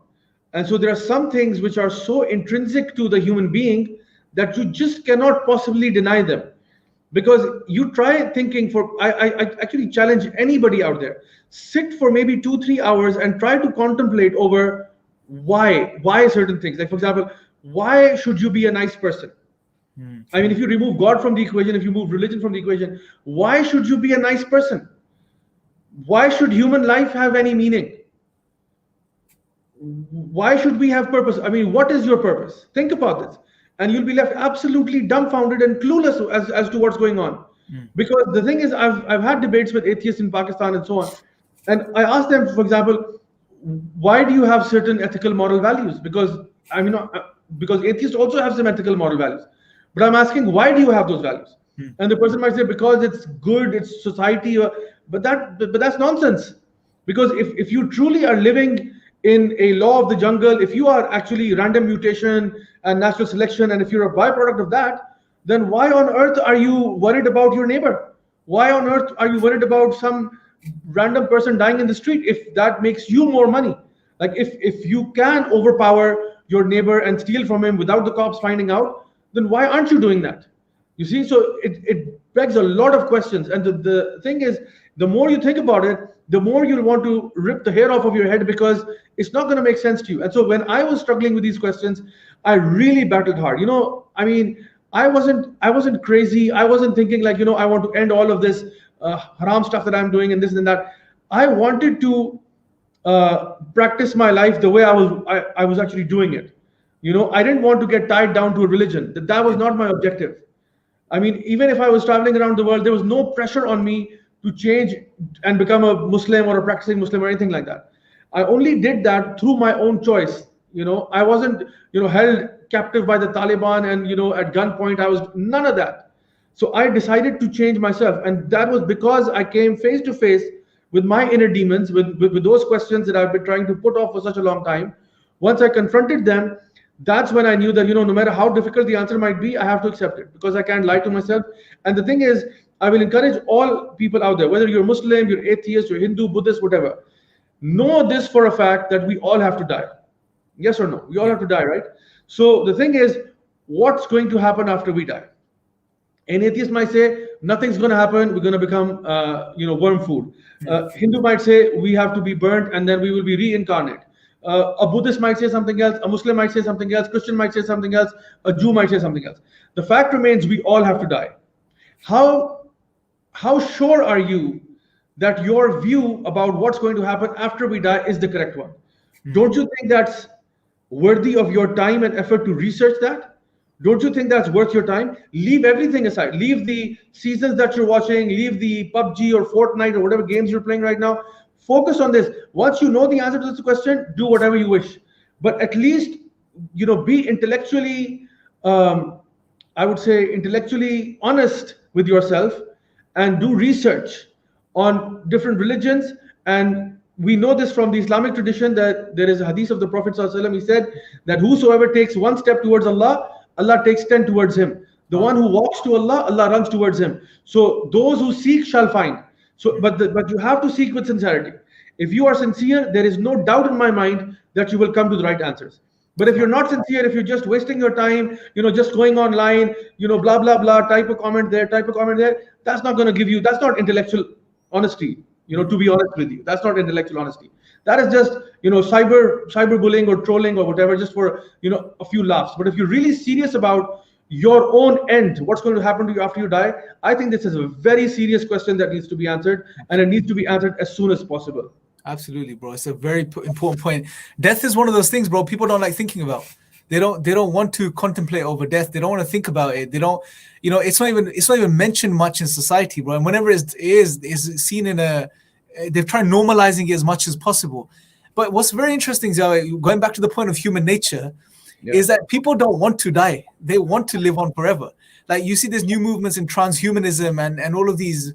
And so there are some things which are so intrinsic to the human being that you just cannot possibly deny them. Because you try thinking I actually challenge anybody out there, sit for maybe 2-3 hours and try to contemplate over why certain things. Like, for example, why should you be a nice person? I mean, if you remove God from the equation, if you move religion from the equation, why should you be a nice person? Why should human life have any meaning? Why should we have purpose? I mean, what is your purpose? Think about this. And you'll be left absolutely dumbfounded and clueless as to what's going on. Because the thing is, I've had debates with atheists in Pakistan and so on. And I asked them, for example, why do you have certain ethical moral values? Because atheists also have some ethical moral values. But I'm asking, why do you have those values? And the person might say, because it's good, it's society. But that's nonsense. Because if you truly are living in a law of the jungle, if you are actually random mutation and natural selection, and if you're a byproduct of that, then why on earth are you worried about your neighbor? Why on earth are you worried about some random person dying in the street if that makes you more money? Like, if you can overpower your neighbor and steal from him without the cops finding out, then why aren't you doing that? You see, so it begs a lot of questions. And the thing is, the more you think about it, the more you'll want to rip the hair off of your head, because it's not going to make sense to you. And so when I was struggling with these questions, I really battled hard. I mean, I wasn't crazy. I wasn't thinking like, I want to end all of this haram stuff that I'm doing and this and that. I wanted to practice my life the way I was actually doing it. I didn't want to get tied down to a religion. That was not my objective. I mean, even if I was traveling around the world, there was no pressure on me to change and become a Muslim or a practicing Muslim or anything like that. I only did that through my own choice. I wasn't, held captive by the Taliban and, at gunpoint. I was none of that. So I decided to change myself. And that was because I came face to face with my inner demons, with those questions that I've been trying to put off for such a long time. Once I confronted them, that's when I knew that, no matter how difficult the answer might be, I have to accept it, because I can't lie to myself. And the thing is, I will encourage all people out there, whether you're Muslim, you're atheist, you're Hindu, Buddhist, whatever, know this for a fact, that we all have to die. Yes or no? We all have to die, right? So the thing is, what's going to happen after we die? An atheist might say, nothing's going to happen. We're going to become, worm food. Hindu might say, we have to be burnt and then we will be reincarnate. A Buddhist might say something else. A Muslim might say something else. Christian might say something else. A Jew might say something else. The fact remains, we all have to die. How sure are you that your view about what's going to happen after we die is the correct one? Don't you think that's worthy of your time and effort to research that? Don't you think that's worth your time? Leave everything aside. Leave the seasons that you're watching. Leave the PUBG or Fortnite or whatever games you're playing right now. Focus on this. Once you know the answer to this question, do whatever you wish. But at least, be intellectually, I would say, intellectually honest with yourself, and do research on different religions. And we know this from the Islamic tradition, that there is a hadith of the Prophet ﷺ. He said that whosoever takes one step towards Allah, Allah takes 10 towards him. The one who walks to Allah, Allah runs towards him. So those who seek shall find. So, but you have to seek with sincerity. If you are sincere, there is no doubt in my mind that you will come to the right answers. But if you're not sincere, if you're just wasting your time, just going online, blah, blah, blah, type a comment there, that's not going to give you, that's not intellectual honesty, to be honest with you. That's not intellectual honesty. That is just, cyberbullying or trolling or whatever, just for, a few laughs. But if you're really serious about your own end, what's going to happen to you after you die, I think this is a very serious question that needs to be answered, and it needs to be answered as soon as possible. Absolutely, bro. It's a very important point. Death is one of those things, bro, people don't like thinking about. They don't want to contemplate over death. They don't want to think about it. They don't, it's not even mentioned much in society, bro. And whenever it is seen in they've tried normalizing it as much as possible. But what's very interesting is going back to the point of human nature, is that people don't want to die. They want to live on forever. Like you see, there's new movements in transhumanism and all of these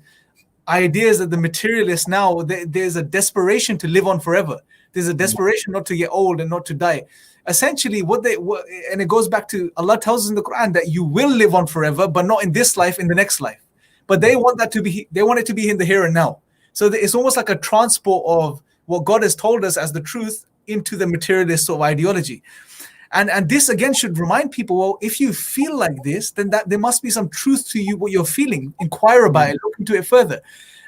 ideas that the materialists now, there's a desperation to live on forever. There's a desperation not to get old and not to die. Essentially, and it goes back to Allah tells us in the Quran that you will live on forever, but not in this life, in the next life. But they want it to be in the here and now. So it's almost like a transport of what God has told us as the truth into the materialist sort of ideology. And this again should remind people, well, if you feel like this, then that there must be some truth to you, what you're feeling. Inquire about it, look into it further.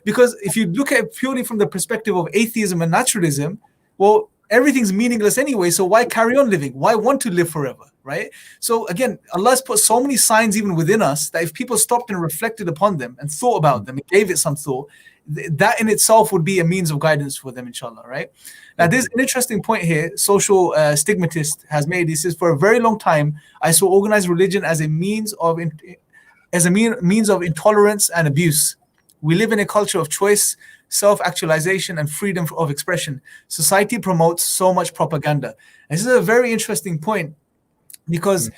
Because if you look at it purely from the perspective of atheism and naturalism, well, everything's meaningless anyway, so why carry on living? Why want to live forever, right? So again, Allah has put so many signs even within us that if people stopped and reflected upon them and thought about them and gave it some thought, that in itself would be a means of guidance for them, inshallah, right? Now, there's an interesting point here. Social stigmatist has made this: is for a very long time, I saw organized religion as a means of intolerance and abuse. We live in a culture of choice, self-actualization, and freedom of expression. Society promotes so much propaganda. And this is a very interesting point because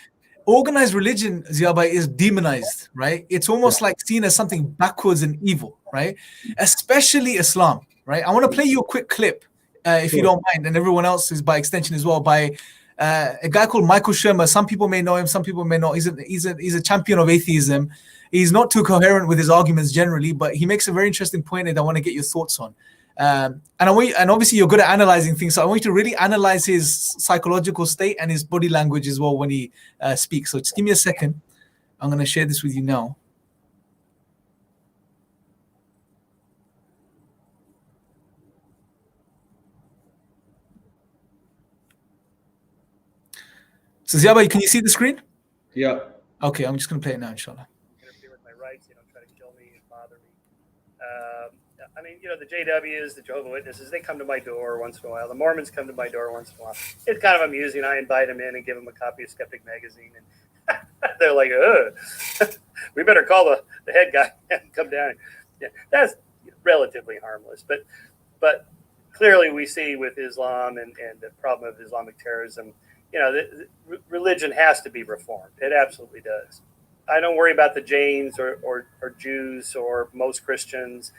organized religion, Ziabai, is demonized, right? It's almost like seen as something backwards and evil, right? Especially Islam, right? I want to play you a quick clip, if you don't mind, and everyone else is by extension as well, by a guy called Michael Shermer. Some people may know him, some people may not. He's a champion of atheism. He's not too coherent with his arguments generally, but he makes a very interesting point that I want to get your thoughts on. And obviously you're good at analyzing things, so I want you to really analyze his psychological state and his body language as well when he speaks. So just give me a second. I'm going to share this with you now. So Ziabai, can you see the screen? Yeah. Okay, I'm just going to play it now, inshallah. Interfere with my rights. They don't try to kill me and bother me. I mean, the JWs, the Jehovah's Witnesses, they come to my door once in a while. The Mormons come to my door once in a while. It's kind of amusing. I invite them in and give them a copy of Skeptic Magazine. And they're like, we better call the head guy and come down. Yeah, that's relatively harmless. But clearly we see with Islam and the problem of Islamic terrorism, the religion has to be reformed. It absolutely does. I don't worry about the Jains or Jews or most Christians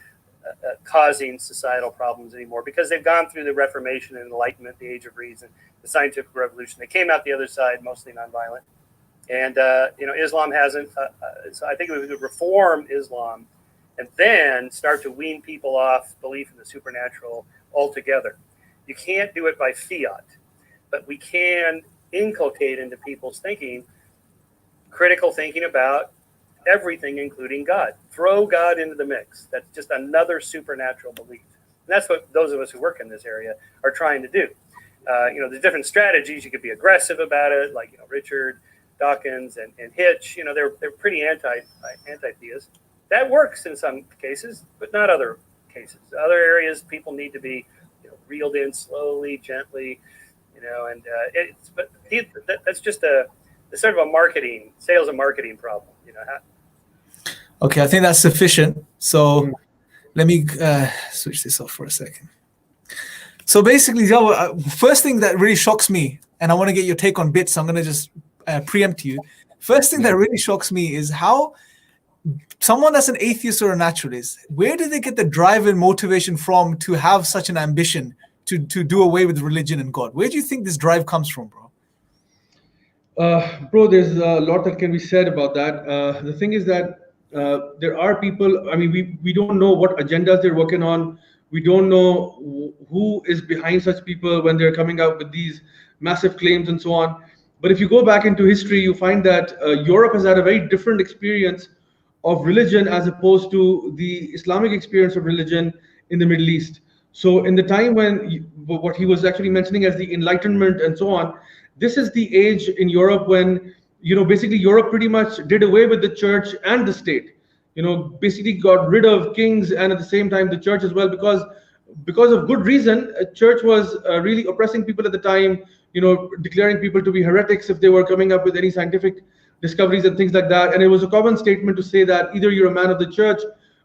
causing societal problems anymore because they've gone through the Reformation and Enlightenment, the Age of Reason, the Scientific Revolution. They came out the other side mostly nonviolent. And, Islam hasn't. So I think we could reform Islam and then start to wean people off belief in the supernatural altogether. You can't do it by fiat, but we can inculcate into people's thinking critical thinking about everything, including God. Throw God into the mix. That's just another supernatural belief. And that's what those of us who work in this area are trying to do. The different strategies, you could be aggressive about it, like, Richard Dawkins and Hitch, they're pretty anti-theist. That works in some cases, but not other cases. Other areas, people need to be reeled in slowly, gently, that's just it's sort of a sales and marketing problem. Okay, I think that's sufficient. So let me switch this off for a second. So basically, first thing that really shocks me, and I want to get your take on bits, I'm going to just preempt you. First thing that really shocks me is how someone that's an atheist or a naturalist, where do they get the drive and motivation from to have such an ambition to do away with religion and God? Where do you think this drive comes from, bro? Bro, there's a lot that can be said about that. The thing is that there are people, we don't know what agendas they're working on. We don't know who is behind such people when they're coming out with these massive claims and so on. But if you go back into history, you find that Europe has had a very different experience of religion as opposed to the Islamic experience of religion in the Middle East. So in the time when what he was actually mentioning as the Enlightenment and so on, this is the age in Europe when, basically Europe pretty much did away with the church and the state, basically got rid of kings and at the same time the church as well, because because of good reason, church was really oppressing people at the time, declaring people to be heretics if they were coming up with any scientific discoveries and things like that. And it was a common statement to say that either you're a man of the church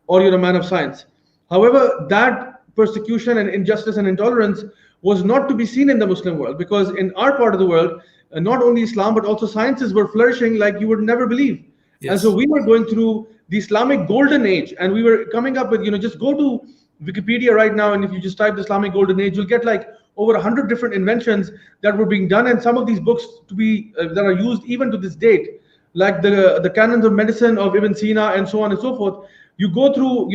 or you're a man of science. However, that persecution and injustice and intolerance was not to be seen in the Muslim world, because in our part of the world, not only Islam, but also sciences were flourishing like you would never believe. Yes. And so we were going through the Islamic golden age, and we were coming up with, just go to Wikipedia right now, and if you just type the Islamic golden age, you'll get like over 100 different inventions that were being done, and some of these books to be that are used even to this date, like the canons of medicine of Ibn Sina and so on and so forth. You go through,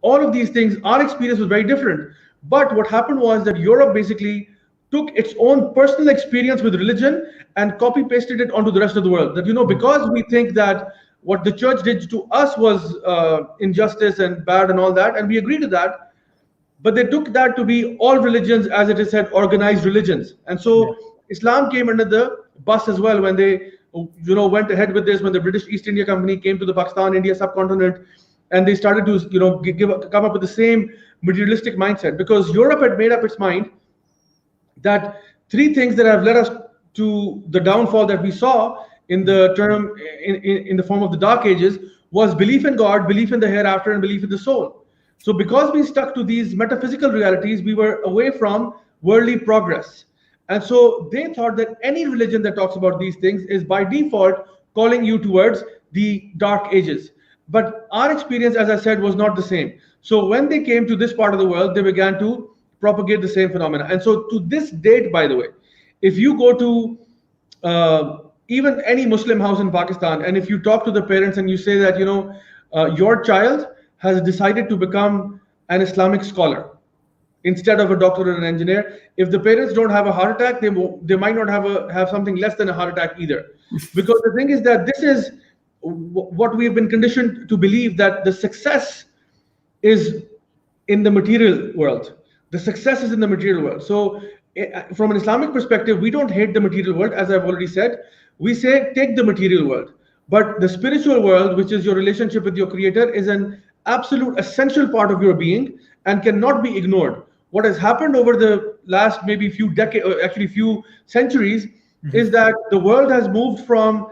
all of these things. Our experience was very different. But what happened was that Europe basically took its own personal experience with religion and copy pasted it onto the rest of the world. That, because we think that what the church did to us was injustice and bad and all that, and we agree to that, but they took that to be all religions, as it is said, organized religions. And so Islam came under the bus as well when they went ahead with this, when the British East India Company came to the Pakistan, India subcontinent, and they started to come up with the same materialistic mindset, because Europe had made up its mind that three things that have led us to the downfall that we saw in the term in the form of the Dark Ages was belief in God, belief in the hereafter, and belief in the soul. So because we stuck to these metaphysical realities, we were away from worldly progress. And so they thought that any religion that talks about these things is by default calling you towards the Dark Ages. But our experience, as I said, was not the same. So when they came to this part of the world, they began to propagate the same phenomena. And so to this date, by the way, if you go to even any Muslim house in Pakistan, and if you talk to the parents and you say that, your child has decided to become an Islamic scholar instead of a doctor or an engineer, if the parents don't have a heart attack, they might not have something less than a heart attack either. Because the thing is that this is what we have been conditioned to believe, that the success is in the material world. The success is in the material world. So from an Islamic perspective, we don't hate the material world, as I've already said. We say take the material world. But the spiritual world, which is your relationship with your creator, is an absolute essential part of your being and cannot be ignored. What has happened over the last maybe few decades, actually few centuries, is that the world has moved from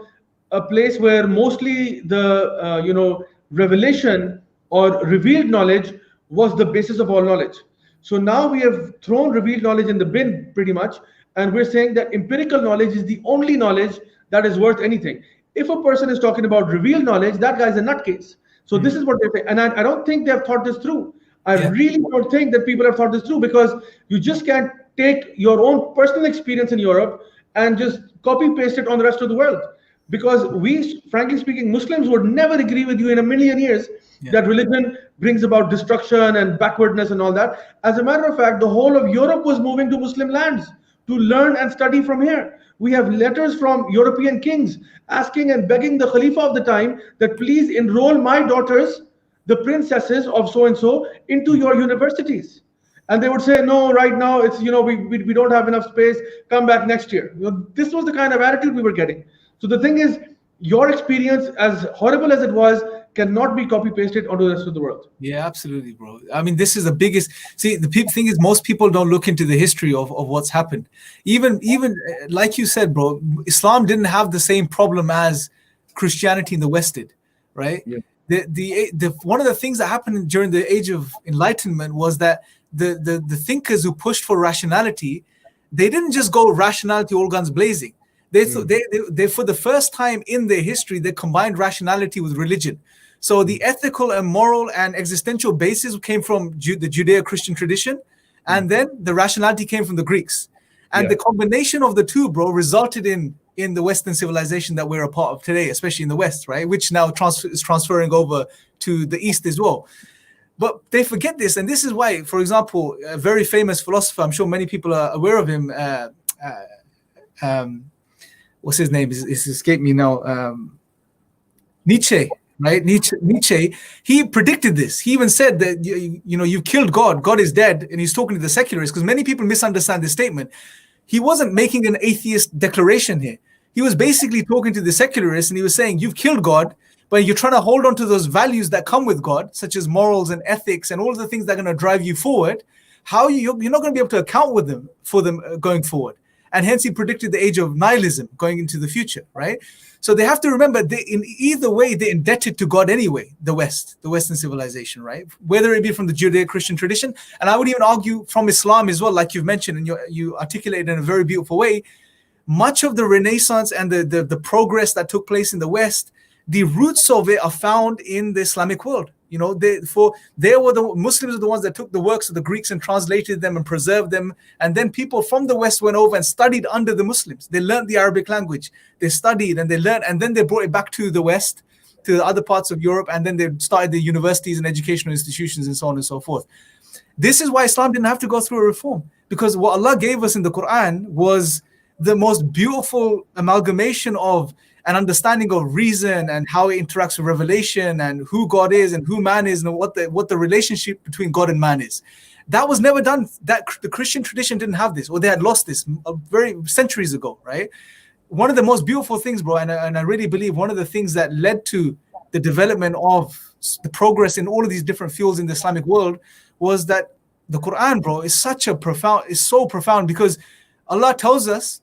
a place where mostly the revelation or revealed knowledge was the basis of all knowledge. So now we have thrown revealed knowledge in the bin pretty much, and we're saying that empirical knowledge is the only knowledge that is worth anything. If a person is talking about revealed knowledge, that guy's a nutcase. So this is what they say, and I don't think they have thought this through. I really don't think that people have thought this through, because you just can't take your own personal experience in Europe and just copy paste it on the rest of the world. Because we, frankly speaking, Muslims would never agree with you in a million years that religion brings about destruction and backwardness and all that. As a matter of fact, the whole of Europe was moving to Muslim lands to learn and study from here. We have letters from European kings asking and begging the Khalifa of the time that please enroll my daughters, the princesses of so-and-so, into your universities. And they would say, no, right now it's, we don't have enough space, come back next year. This was the kind of attitude we were getting. So the thing is, your experience, as horrible as it was, cannot be copy pasted onto the rest of the world. Yeah, absolutely, bro. I mean, this is the biggest. See, the thing is, most people don't look into the history of what's happened. Even like you said, bro, Islam didn't have the same problem as Christianity in the West did, right? Yeah. The one of the things that happened during the Age of Enlightenment was that the thinkers who pushed for rationality, they didn't just go rationality all guns blazing. They for the first time in their history, they combined rationality with religion. So the ethical and moral and existential basis came from the Judeo-Christian tradition, and then the rationality came from the Greeks. And the combination of the two, bro, resulted in the Western civilization that we're a part of today, especially in the West, right? Which now is transferring over to the East as well. But they forget this, and this is why, for example, a very famous philosopher, I'm sure many people are aware of him, what's his name? It's escaped me now. Nietzsche, right? Nietzsche, he predicted this. He even said that, you've killed God. God is dead. And he's talking to the secularists, because many people misunderstand this statement. He wasn't making an atheist declaration here. He was basically talking to the secularists, and he was saying, you've killed God, but you're trying to hold on to those values that come with God, such as morals and ethics and all the things that are going to drive you forward. how you're not going to be able to account with them for them going forward. And hence he predicted the age of nihilism going into the future, right? So they have to remember, in either way, they're indebted to God anyway, the Western civilization, right? Whether it be from the Judeo-Christian tradition, and I would even argue from Islam as well, like you've mentioned, and you articulated in a very beautiful way. Much of the Renaissance and the progress that took place in the West, the roots of it are found in the Islamic world. You know, the Muslims are the ones that took the works of the Greeks and translated them and preserved them. And then people from the West went over and studied under the Muslims. They learned the Arabic language. They studied and they learned, and then they brought it back to the West, to the other parts of Europe. And then they started the universities and educational institutions and so on and so forth. This is why Islam didn't have to go through a reform, because what Allah gave us in the Quran was the most beautiful amalgamation of an understanding of reason and how it interacts with revelation and who God is and who man is and what the relationship between God and man is. That was never done. That the Christian tradition didn't have this, or they had lost this very centuries ago, right? One of the most beautiful things, bro, and I really believe one of the things that led to the development of the progress in all of these different fields in the Islamic world was that the Quran, bro, is so profound, because Allah tells us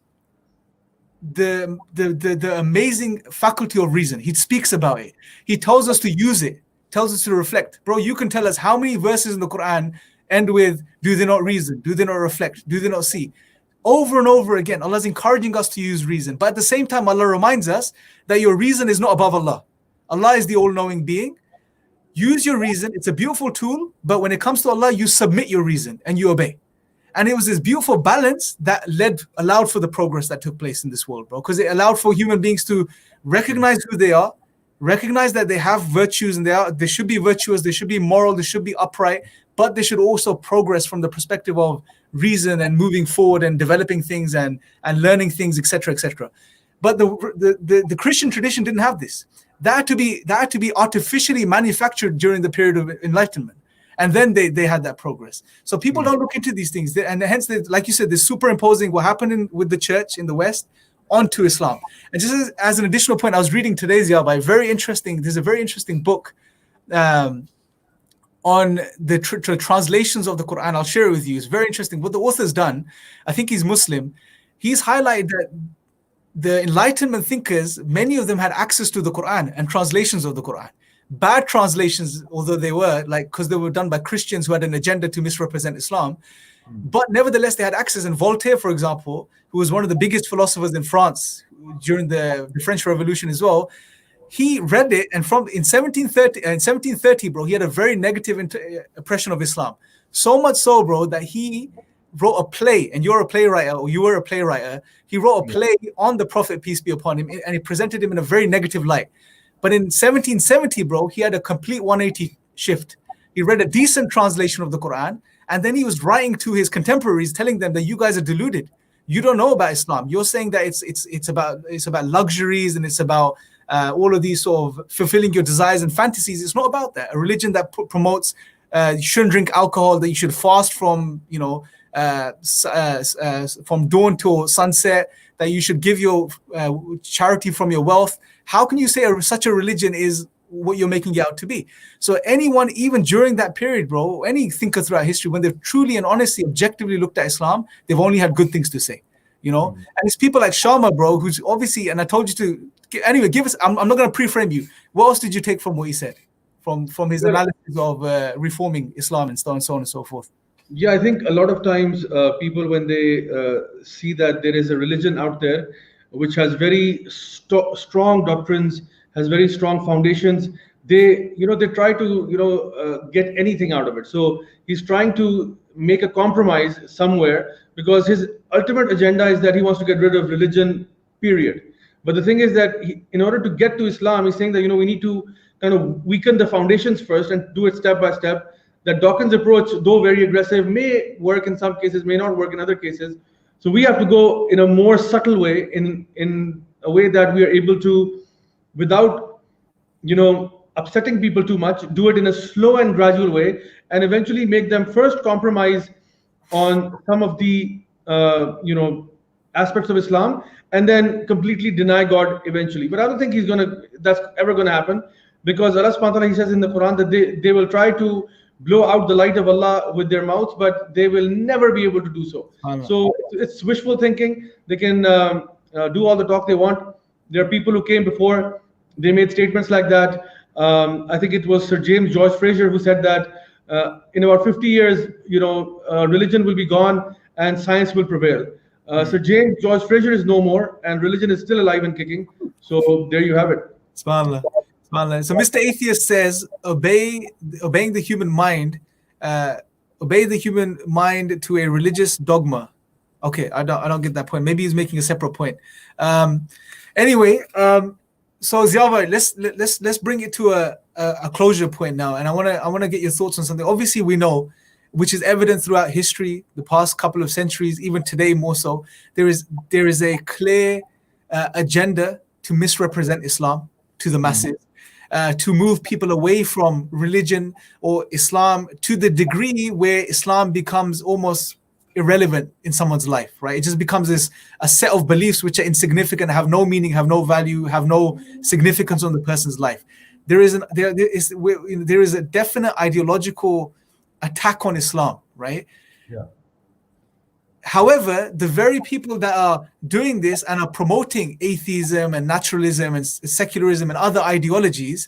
the amazing faculty of reason. He speaks about it. He tells us to use it, tells us to reflect. Bro, you can tell us how many verses in the Quran end with, do they not reason? Do they not reflect? Do they not see? Over and over again, Allah's encouraging us to use reason. But at the same time, Allah reminds us that your reason is not above Allah. Allah is the all-knowing being. Use your reason. It's a beautiful tool. But when it comes to Allah, you submit your reason and you obey. And it was this beautiful balance that allowed for the progress that took place in this world, bro. Because it allowed for human beings to recognize who they are, recognize that they have virtues and they should be virtuous, they should be moral, they should be upright, but they should also progress from the perspective of reason and moving forward and developing things and learning things, etc., etc. But the Christian tradition didn't have this. That had to be artificially manufactured during the period of Enlightenment. And then they had that progress. So people don't look into these things. And hence, like you said, they're superimposing what happened with the church in the West onto Islam. And just as an additional point, I was reading today's Ziyabai, there's a very interesting book on the translations of the Quran. I'll share it with you. It's very interesting. What the author's done, I think he's Muslim, he's highlighted that the Enlightenment thinkers, many of them had access to the Quran and translations of the Quran. Bad translations, although they were, because they were done by Christians who had an agenda to misrepresent Islam. But nevertheless, they had access. And Voltaire, for example, who was one of the biggest philosophers in France during the French Revolution as well, he read it, and in 1730, bro, he had a very negative impression of Islam. So much so, bro, that he wrote a play, and you're a playwright, or you were a playwright. He wrote a play on the Prophet, peace be upon him, and he presented him in a very negative light. But in 1770, bro, he had a complete 180 shift. He read a decent translation of the Quran, and then he was writing to his contemporaries, telling them that you guys are deluded. You don't know about Islam. You're saying that it's about luxuries and it's about all of these sort of fulfilling your desires and fantasies. It's not about that. A religion that promotes you shouldn't drink alcohol, that you should fast from from dawn till sunset, that you should give your charity from your wealth. How can you say such a religion is what you're making it out to be? So anyone, even during that period, bro, any thinker throughout history, when they've truly and honestly, objectively looked at Islam, they've only had good things to say, And it's people like Sharma, bro, who's obviously, and I told you to, anyway, give us, I'm not going to pre-frame you. What else did you take from what he said? From his analysis of reforming Islam and so on and so forth? Yeah, I think a lot of times people, when they see that there is a religion out there which has very strong doctrines, has very strong foundations, they try to get anything out of it. So he's trying to make a compromise somewhere, because his ultimate agenda is that he wants to get rid of religion, period. But the thing is that in order to get to Islam, he's saying that we need to kind of weaken the foundations first and do it step by step. That Dawkins' approach, though very aggressive, may work in some cases, may not work in other cases. So we have to go in a more subtle way, in a way that we are able to, without upsetting people too much, do it in a slow and gradual way, and eventually make them first compromise on some of the aspects of Islam, and then completely deny God eventually. But I don't think that's ever gonna happen, because Allah subhanahu wa ta'ala, he says in the Quran that they will try to blow out the light of Allah with their mouths, but they will never be able to do so. So it's wishful thinking. They can do all the talk they want. There are people who came before, they made statements like that. I think it was Sir James George Fraser who said that in about 50 years, religion will be gone and science will prevail. Sir James George Fraser is no more, and religion is still alive and kicking. So there you have it. SubhanAllah. SubhanAllah. So Mr. Atheist says, obeying the human mind, obey the human mind to a religious dogma. Okay, I don't get that point. Maybe he's making a separate point. Anyway, so Ziavar, let's bring it to a closure point now, and I wanna get your thoughts on something. Obviously, we know, which is evident throughout history, the past couple of centuries, even today more so, there is a clear agenda to misrepresent Islam to the masses, to move people away from religion or Islam to the degree where Islam becomes almost irrelevant in someone's life, right? It just becomes a set of beliefs which are insignificant, have no meaning, have no value, have no significance on the person's life. There is a definite ideological attack on Islam, right? Yeah. However, the very people that are doing this and are promoting atheism and naturalism and secularism and other ideologies,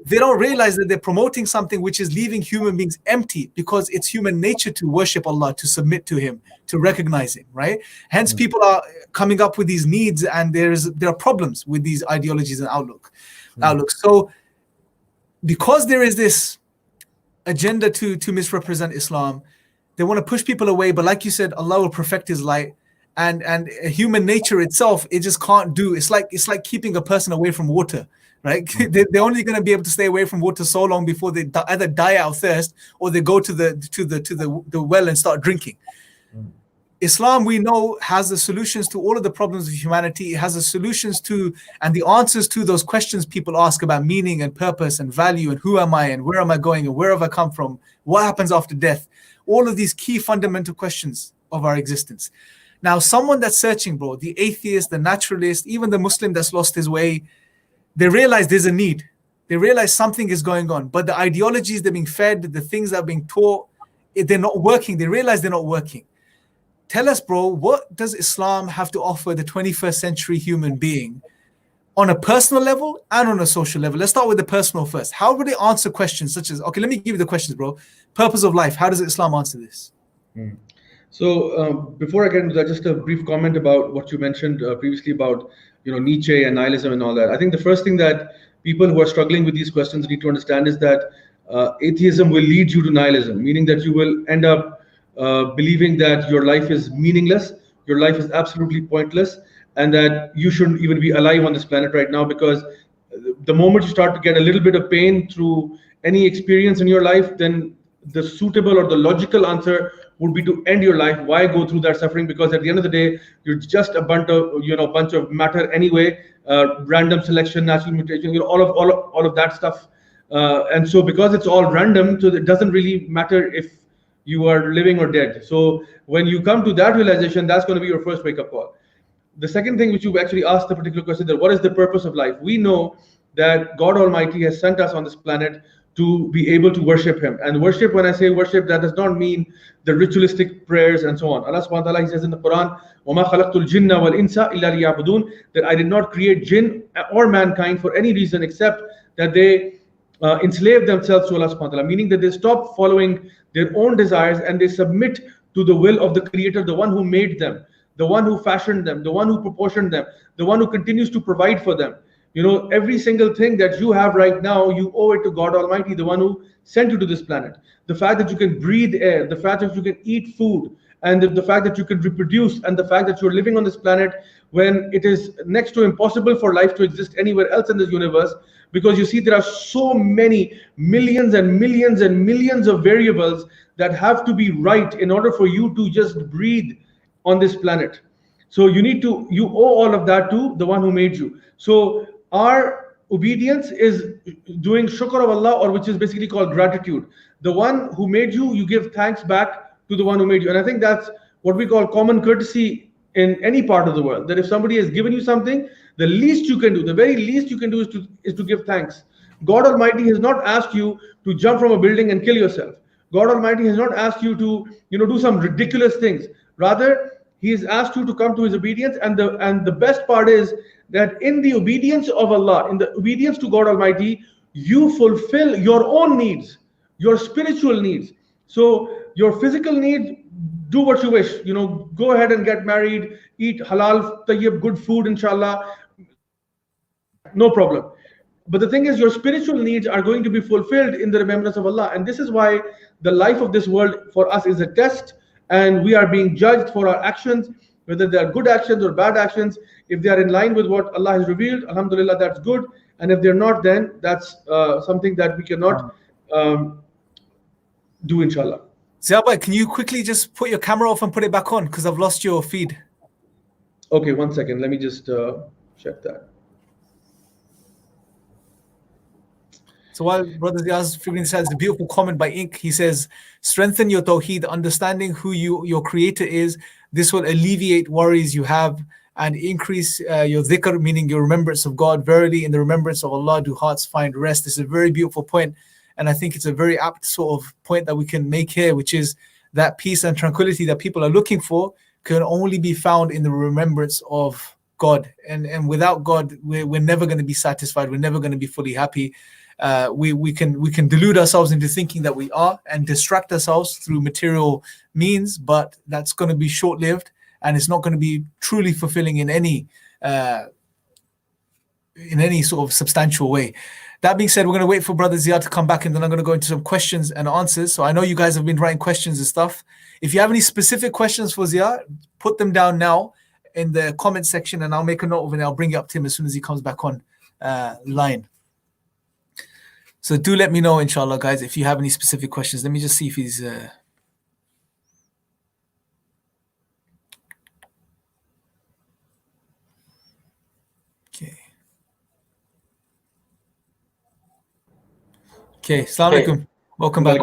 they don't realize that they're promoting something which is leaving human beings empty, because it's human nature to worship Allah, to submit to Him, to recognize Him, right? Hence, people are coming up with these needs, and there are problems with these ideologies and outlooks. So, because there is this agenda to misrepresent Islam, they want to push people away. But like you said, Allah will perfect His light, and human nature itself, it just can't do. It's like keeping a person away from water. Right? They're only going to be able to stay away from water so long before they either die out of thirst or they go to the well and start drinking. Islam, we know, has the solutions to all of the problems of humanity. It has the solutions to and the answers to those questions people ask about meaning and purpose and value and who am I and where am I going and where have I come from? What happens after death? All of these key fundamental questions of our existence. Now, someone that's searching, bro, the atheist, the naturalist, even the Muslim that's lost his way, they realize there's a need. They realize something is going on, but the ideologies they're being fed, the things that are being taught, they're not working. They realize they're not working. Tell us, bro, what does Islam have to offer the 21st century human being on a personal level and on a social level? Let's start with the personal first. How would it answer questions such as, okay, let me give you the questions, bro. Purpose of life. How does Islam answer this? So before I get into that, just a brief comment about what you mentioned previously about Nietzsche and nihilism and all that. I think the first thing that people who are struggling with these questions need to understand is that atheism will lead you to nihilism, meaning that you will end up believing that your life is meaningless, your life is absolutely pointless, and that you shouldn't even be alive on this planet right now, because the moment you start to get a little bit of pain through any experience in your life, then the suitable or the logical answer would be to end your life. Why go through that suffering? Because at the end of the day, you're just a bunch of matter anyway. Random selection, natural mutation, all of that stuff. And so, because it's all random, so it doesn't really matter if you are living or dead. So when you come to that realization, that's going to be your first wake-up call. The second thing, which you actually asked the particular question, that what is the purpose of life? We know that God Almighty has sent us on this planet to be able to worship Him. And worship, when I say worship, that does not mean the ritualistic prayers and so on. Allah subhanahu wa ta'ala, He says in the Quran, وَمَا خَلَقْتُ الْجِنَّ وَالْإِنسَ إِلَّا لِيَعْبُدُونَ, that I did not create jinn or mankind for any reason except that they enslave themselves to Allah subhanahu wa ta'ala, meaning that they stop following their own desires and they submit to the will of the Creator, the one who made them, the one who fashioned them, the one who proportioned them, the one who continues to provide for them. Every single thing that you have right now, you owe it to God Almighty, the one who sent you to this planet. The fact that you can breathe air, the fact that you can eat food, and the fact that you can reproduce, and the fact that you're living on this planet when it is next to impossible for life to exist anywhere else in this universe, because you see there are so many millions and millions and millions of variables that have to be right in order for you to just breathe on this planet. So you owe all of that to the one who made you. So our obedience is doing shukr of Allah, or which is basically called gratitude. The one who made you, you give thanks back to the one who made you. And I think that's what we call common courtesy in any part of the world, that if somebody has given you something, the least you can do, the very least you can do is to give thanks. God Almighty has not asked you to jump from a building and kill yourself. God Almighty has not asked you to, do some ridiculous things. Rather, He has asked you to come to His obedience. And the best part is that in the obedience of Allah, in the obedience to God Almighty, you fulfill your own needs, your spiritual needs. So your physical needs, do what you wish. Go ahead and get married, eat halal, tayyib, good food, inshallah. No problem. But the thing is, your spiritual needs are going to be fulfilled in the remembrance of Allah. And this is why the life of this world for us is a test, and we are being judged for our actions, whether they are good actions or bad actions. If they are in line with what Allah has revealed, alhamdulillah, that's good. And if they're not, then that's something that we cannot do, inshallah. Ziya, can you quickly just put your camera off and put it back on? Because I've lost your feed. Okay, 1 second. Let me just check that. So while Brother Ziya's figuring this out, it's a beautiful comment by Ink. He says, strengthen your tawheed, understanding who your creator is. This will alleviate worries you have and increase your dhikr, meaning your remembrance of God. Verily, in the remembrance of Allah do hearts find rest. This is a very beautiful point. And I think it's a very apt sort of point that we can make here, which is that peace and tranquility that people are looking for can only be found in the remembrance of God. And without God, we're never going to be satisfied. We're never going to be fully happy. We can delude ourselves into thinking that we are and distract ourselves through material means, but that's going to be short-lived, and it's not going to be truly fulfilling in any sort of substantial way. That being said, we're going to wait for Brother Ziya to come back, and then I'm going to go into some questions and answers. So I know you guys have been writing questions and stuff. If you have any specific questions for Ziya, put them down now in the comment section, and I'll make a note of it and I'll bring it up to him as soon as he comes back on line. So do let me know, inshallah, guys, if you have any specific questions. Let me just see if he's... Okay, Assalamu alaikum. Welcome back.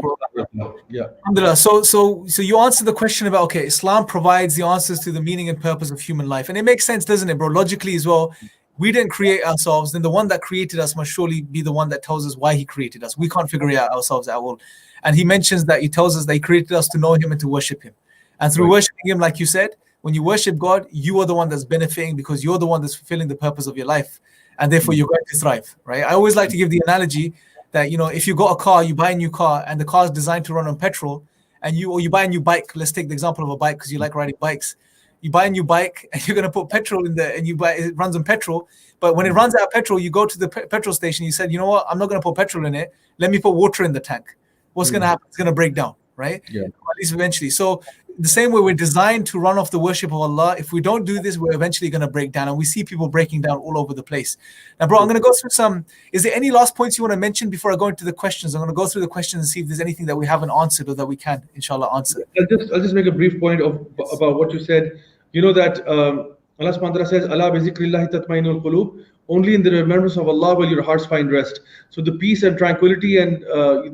Yeah. Alhamdulillah. So you answered the question about, okay, Islam provides the answers to the meaning and purpose of human life. And it makes sense, doesn't it, bro? Logically as well. We didn't create ourselves, then the one that created us must surely be the one that tells us why he created us. We can't figure it out ourselves at all. And he mentions that he tells us that he created us to know him and to worship him. And through worshiping him, like you said, when you worship God, you are the one that's benefiting because you're the one that's fulfilling the purpose of your life. And therefore you're going to thrive, right? I always like to give the analogy that, if you got a car, you buy a new car and the car is designed to run on petrol, and you buy a new bike. Let's take the example of a bike because you like riding bikes. You buy a new bike and you're going to put petrol in there, and it runs on petrol. But when it runs out of petrol, you go to the petrol station. You said, you know what? I'm not going to put petrol in it. Let me put water in the tank. What's going to happen? It's going to break down, right? Yeah. At least eventually. So the same way we're designed to run off the worship of Allah. If we don't do this, we're eventually going to break down. And we see people breaking down all over the place. Now, bro, I'm going to go through some. Is there any last points you want to mention before I go into the questions? I'm going to go through the questions and see if there's anything that we haven't answered or that we can, inshallah, answer. I'll just make a brief point about what you said. That Allah subhanahu wa ta'ala says, Allah bi zikrillahi tatma'innul qulub. Only in the remembrance of Allah will your hearts find rest. So the peace and tranquility and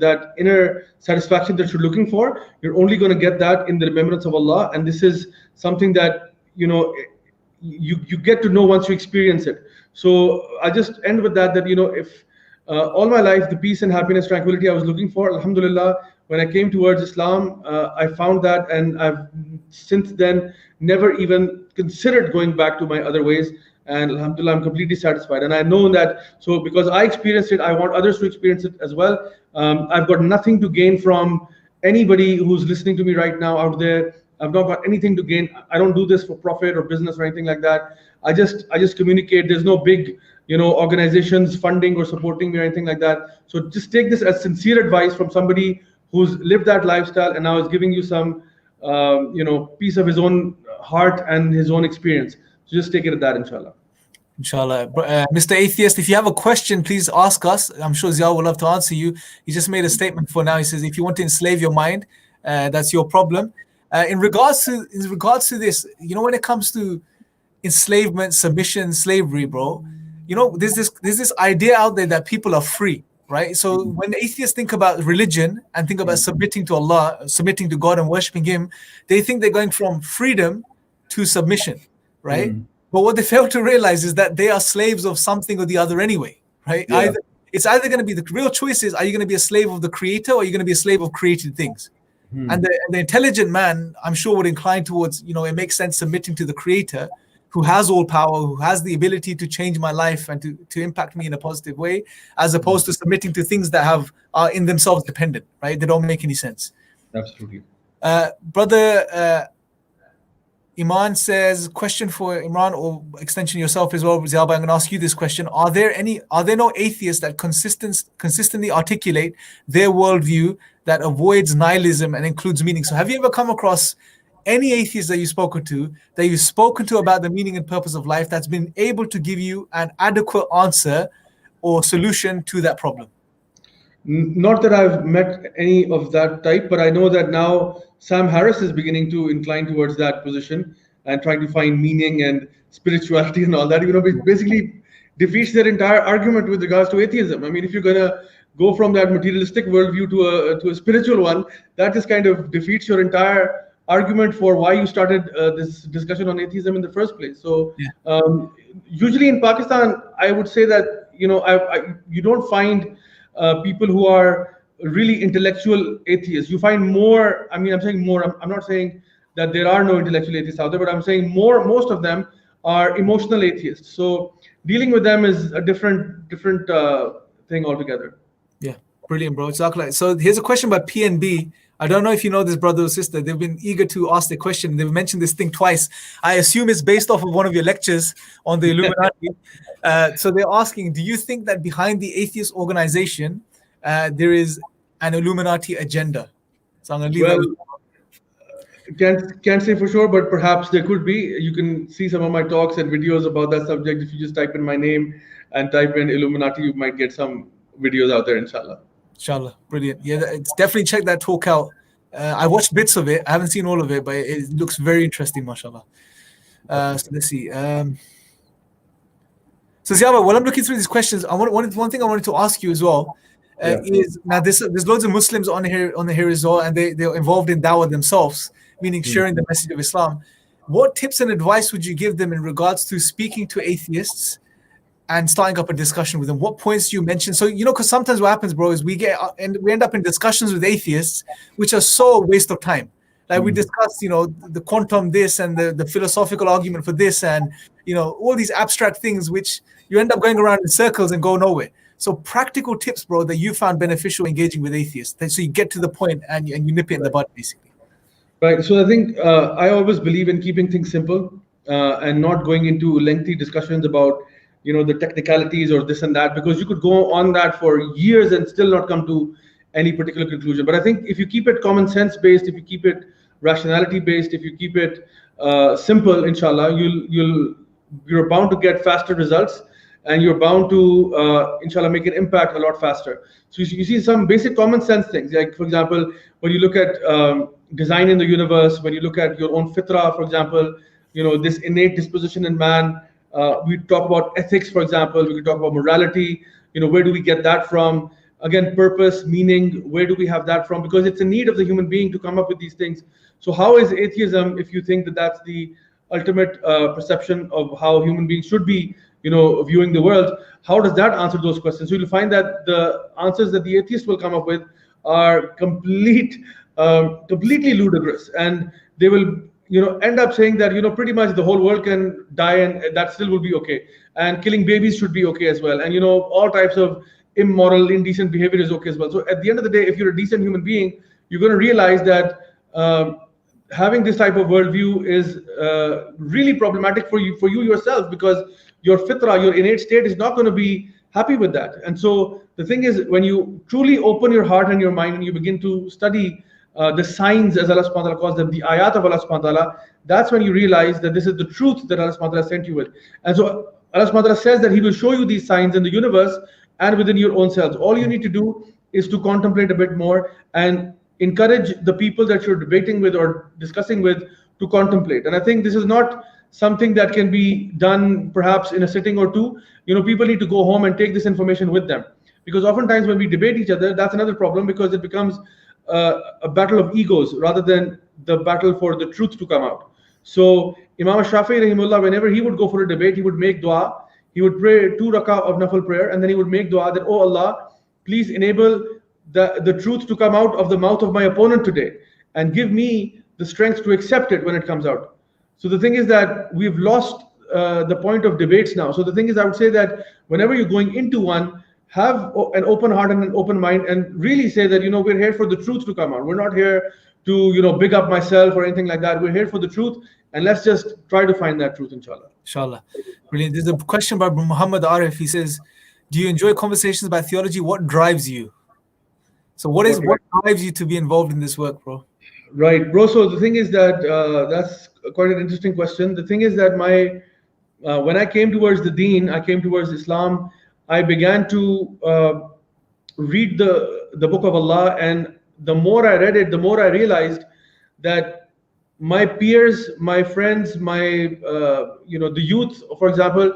that inner satisfaction that you're looking for, you're only going to get that in the remembrance of Allah. And this is something that you get to know once you experience it. So I just end with that if all my life the peace and happiness, tranquility I was looking for, alhamdulillah, when I came towards Islam, I found that, and I've since then never even considered going back to my other ways. And alhamdulillah, I'm completely satisfied. And I know that, so because I experienced it, I want others to experience it as well. I've got nothing to gain from anybody who's listening to me right now out there. I've not got anything to gain. I don't do this for profit or business or anything like that. I just communicate. There's no big, organizations funding or supporting me or anything like that. So just take this as sincere advice from somebody who's lived that lifestyle and now is giving you some, piece of his own heart and his own experience. So just take it at that, inshallah. Inshallah. Mr. Atheist, if you have a question, please ask us. I'm sure Ziya will love to answer you. He just made a statement for now. He says, if you want to enslave your mind, that's your problem. In regards to this, when it comes to enslavement, submission, slavery, bro, there's this idea out there that people are free, right? So when atheists think about religion and think about submitting to Allah, submitting to God and worshiping him, they think they're going from freedom to submission, right? But what they fail to realize is that they are slaves of something or the other anyway, right? it's either going to be, the real choice is, are you going to be a slave of the creator, or are you going to be a slave of created things? And the intelligent man, I'm sure, would incline towards, it makes sense submitting to the creator, who has all power, who has the ability to change my life and to impact me in a positive way, as opposed to submitting to things that are in themselves dependent, right? They don't make any sense. Absolutely. Brother Iman says, question for Imran, or extension yourself as well, Ziaba, I'm going to ask you this question. Are there no atheists that consistently articulate their worldview that avoids nihilism and includes meaning? So have you ever come across any atheist that you've spoken to about the meaning and purpose of life that's been able to give you an adequate answer or solution to that problem? Not that I've met any of that type, but I know that now Sam Harris is beginning to incline towards that position and trying to find meaning and spirituality and all that. It basically defeats their entire argument with regards to atheism. I mean, if you're going to go from that materialistic worldview to a spiritual one, that just kind of defeats your entire argument for why you started this discussion on atheism in the first place. So usually in Pakistan, I would say that you don't find people who are really intellectual atheists. You find more. I mean, I'm saying more. I'm not saying that there are no intellectual atheists out there, but I'm saying most of them are emotional atheists. So dealing with them is a different thing altogether. Yeah, brilliant, bro. So here's a question by PNB. I don't know if you know this brother or sister. They've been eager to ask the question. They've mentioned this thing twice. I assume it's based off of one of your lectures on the Illuminati. So they're asking, do you think that behind the atheist organization, there is an Illuminati agenda? So I'm going to leave that. Can't say for sure, but perhaps there could be. You can see some of my talks and videos about that subject. If you just type in my name and type in Illuminati, you might get some videos out there, inshallah. Inshallah, brilliant. Yeah, definitely check that talk out. I watched bits of it. I haven't seen all of it, but it looks very interesting, mashallah. So let's see. So Ziaba, while I'm looking through these questions, one thing I wanted to ask you as well is, now there's loads of Muslims on here as well, and they're involved in dawah themselves, meaning sharing the message of Islam. What tips and advice would you give them in regards to speaking to atheists and starting up a discussion with them? What points do you mention? So, because sometimes what happens, bro, is we end up in discussions with atheists, which are so a waste of time. Like we discussed, the quantum this and the philosophical argument for this, and, all these abstract things, which you end up going around in circles and go nowhere. So practical tips, bro, that you found beneficial engaging with atheists, so you get to the point and you nip it in the bud, basically. Right. So I think I always believe in keeping things simple and not going into lengthy discussions about the technicalities or this and that, because you could go on that for years and still not come to any particular conclusion. But I think if you keep it common sense based, if you keep it rationality based, if you keep it simple, inshallah, you're bound to get faster results, and you're bound to inshallah make an impact a lot faster. So you see some basic common sense things, like for example, when you look at design in the universe, when you look at your own fitrah, for example, this innate disposition in man. We talk about ethics, for example. We could talk about morality. Where do we get that from? Again, purpose, meaning, where do we have that from? Because it's a need of the human being to come up with these things. So how is atheism, if you think that that's the ultimate perception of how human beings should be, viewing the world, how does that answer those questions? So you'll find that the answers that the atheist will come up with are completely ludicrous, and they will end up saying that pretty much the whole world can die and that still will be okay, and killing babies should be okay as well, and all types of immoral, indecent behavior is okay as well. So at the end of the day, if you're a decent human being, you're going to realize that having this type of worldview is really problematic for you yourself, because your fitrah, your innate state, is not going to be happy with that. And so the thing is, when you truly open your heart and your mind and you begin to study the signs, as Allah subhanahu wa ta'ala calls them, the ayat of Allah subhanahu wa ta'ala, that's when you realize that this is the truth that Allah subhanahu wa ta'ala sent you with. And so Allah subhanahu wa ta'ala says that He will show you these signs in the universe and within your own selves. All you need to do is to contemplate a bit more and encourage the people that you're debating with or discussing with to contemplate. And I think this is not something that can be done perhaps in a sitting or two. People need to go home and take this information with them, because oftentimes when we debate each other, that's another problem, because it becomes a battle of egos rather than the battle for the truth to come out. So Imam Shafi'i rahimahullah, whenever he would go for a debate, he would make dua. he would pray 2 rakah of nafil prayer, and then he would make dua that, oh Allah, please enable the truth to come out of the mouth of my opponent today, and give me the strength to accept it when it comes out. So the thing is that we've lost the point of debates now. So the thing is, I would say that whenever you're going into one, have an open heart and an open mind, and really say that, we're here for the truth to come out. We're not here to, big up myself or anything like that. We're here for the truth, and let's just try to find that truth, inshallah. Inshallah. Brilliant. There's a question by Muhammad Arif. He says, do you enjoy conversations about theology? What drives you? So what drives you to be involved in this work, bro? Right, bro. So the thing is that that's quite an interesting question. The thing is that when I came towards the deen, I came towards Islam, I began to read the book of Allah, and the more I read it, the more I realized that my peers, my friends, the youth, for example,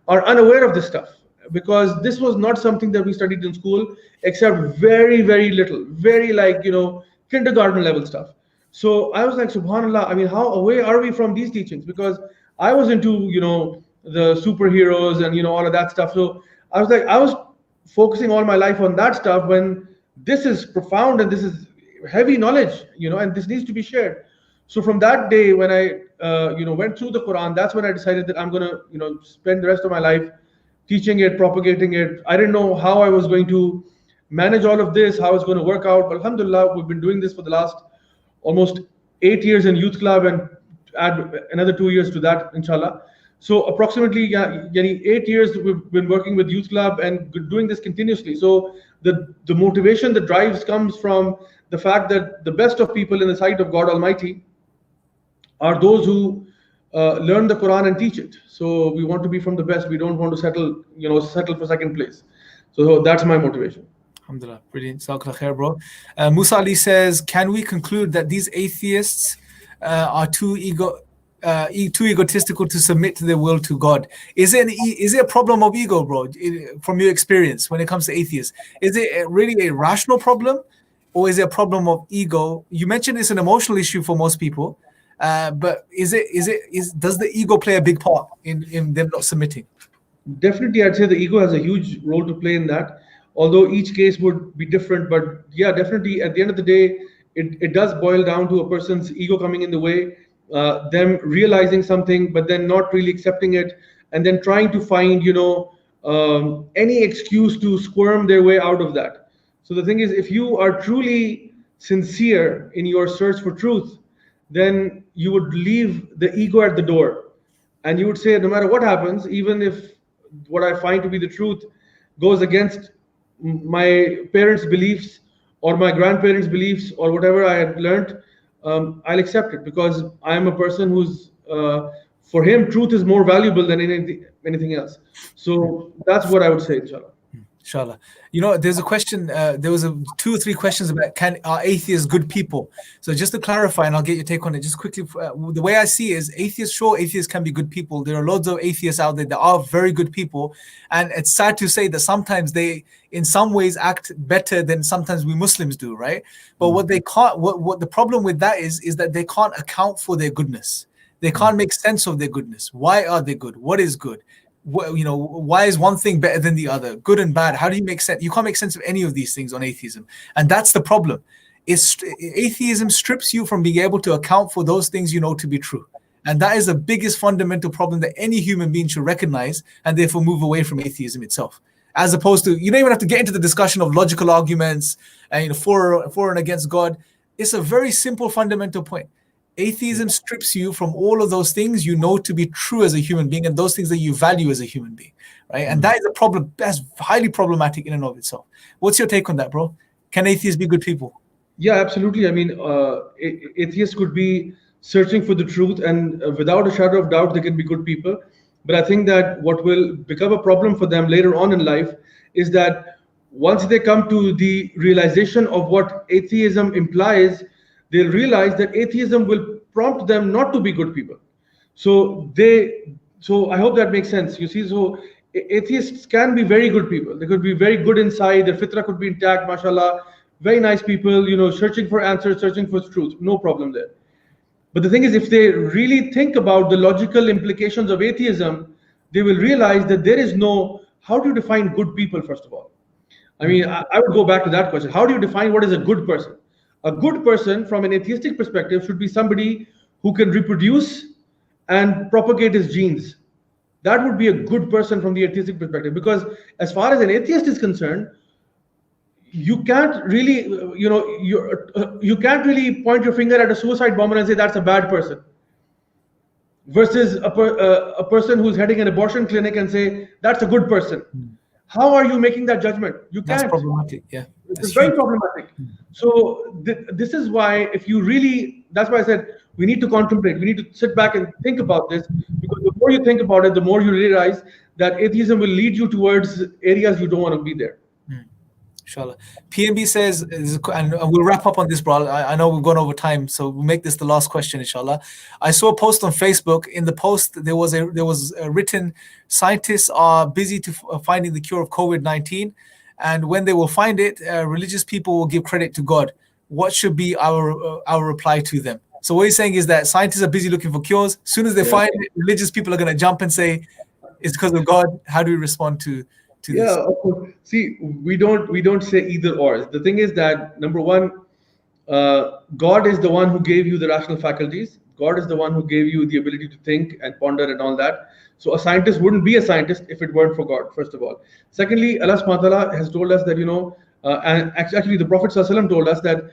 are unaware of this stuff, because this was not something that we studied in school, except very, very little, very kindergarten level stuff. So I was like, subhanallah, I mean, how away are we from these teachings? Because I was into, the superheroes and, all of that stuff. So I was focusing all my life on that stuff, when this is profound and this is heavy knowledge, and this needs to be shared. So from that day, when I, went through the Quran, that's when I decided that I'm going to, spend the rest of my life teaching it, propagating it. I didn't know how I was going to manage all of this, how it's going to work out. But alhamdulillah, we've been doing this for the last almost 8 years in youth club, and add another 2 years to that, inshallah. So approximately 8 years we've been working with youth club and doing this continuously. So the motivation, the drives comes from the fact that the best of people in the sight of God Almighty are those who learn the Quran and teach it. So we want to be from the best. We don't want to settle for second place. So that's my motivation. Alhamdulillah, brilliant. Jazakallah khair, bro. Musa Ali says, can we conclude that these atheists are too egotistical to submit to their will to God? Is it a problem of ego, bro? From your experience, when it comes to atheists, is it really a rational problem, or is it a problem of ego? You mentioned it's an emotional issue for most people, but does the ego play a big part in them not submitting? Definitely, I'd say the ego has a huge role to play in that. Although each case would be different, but yeah, definitely at the end of the day, it does boil down to a person's ego coming in the way, them realizing something, but then not really accepting it, and then trying to find, any excuse to squirm their way out of that. So the thing is, if you are truly sincere in your search for truth, then you would leave the ego at the door, and you would say, no matter what happens, even if what I find to be the truth goes against my parents' beliefs or my grandparents' beliefs or whatever I had learned, I'll accept it, because I'm a person who's, for him, truth is more valuable than anything else. So that's what I would say, inshallah. Inshallah. There's a question, there was 2 or 3 questions about, are atheists good people? So just to clarify, and I'll get your take on it just quickly, the way I see it is atheists can be good people. There are loads of atheists out there that are very good people, and it's sad to say that sometimes they in some ways act better than sometimes we Muslims do, right? But what they can't, what the problem with that is that they can't account for their goodness. They can't make sense of their goodness. Why are they good? What is good? Why is one thing better than the other? Good and bad. How do you make sense? You can't make sense of any of these things on atheism, and that's the problem. Atheism strips you from being able to account for those things you know to be true, and that is the biggest fundamental problem that any human being should recognize, and therefore move away from atheism itself. As opposed to, you don't even have to get into the discussion of logical arguments and for and against God. It's a very simple fundamental point. Atheism strips you from all of those things you know to be true as a human being, and those things that you value as a human being, right? And that is a problem. That's highly problematic in and of itself. What's your take on that, bro? Can atheists be good people? Yeah, absolutely. I mean, atheists could be searching for the truth, and without a shadow of doubt, they can be good people. But I think that what will become a problem for them later on in life is that once they come to the realization of what atheism implies, they'll realize that atheism will prompt them not to be good people. So I hope that makes sense. You see, so atheists can be very good people. They could be very good inside. Their fitra could be intact, mashallah. Very nice people, searching for answers, searching for truth. No problem there. But the thing is, if they really think about the logical implications of atheism, they will realize that there is no, how do you define good people, first of all? I mean, I would go back to that question. How do you define what is a good person? A good person from an atheistic perspective should be somebody who can reproduce and propagate his genes. That would be a good person from the atheistic perspective, because as far as an atheist is concerned, you can't really, you can't really point your finger at a suicide bomber and say that's a bad person, versus a person who's heading an abortion clinic and say that's a good person. How are you making that judgment? You can't. That's problematic. Yeah, it's very problematic. So this is why, if you really, that's why I said we need to contemplate. We need to sit back and think about this, because the more you think about it, the more you realize that atheism will lead you towards areas you don't want to be there. Inshallah. PNB says, and we'll wrap up on this, bro. I know we've gone over time, so we'll make this the last question, inshallah. I saw a post on Facebook. In the post, there was a written, scientists are busy to finding the cure of COVID-19, and when they will find it, religious people will give credit to God. What should be our reply to them? So what he's saying is that scientists are busy looking for cures. As soon as they find it, religious people are going to jump and say it's because of God. How do we respond to this? Of course. See, we don't say either or. The thing is that, number one, God is the one who gave you the rational faculties. God is the one who gave you the ability to think and ponder and all that. So a scientist wouldn't be a scientist if it weren't for God, first of all. Secondly, Allah subhanahu wa ta'ala has told us that, and actually the Prophet ﷺ told us that,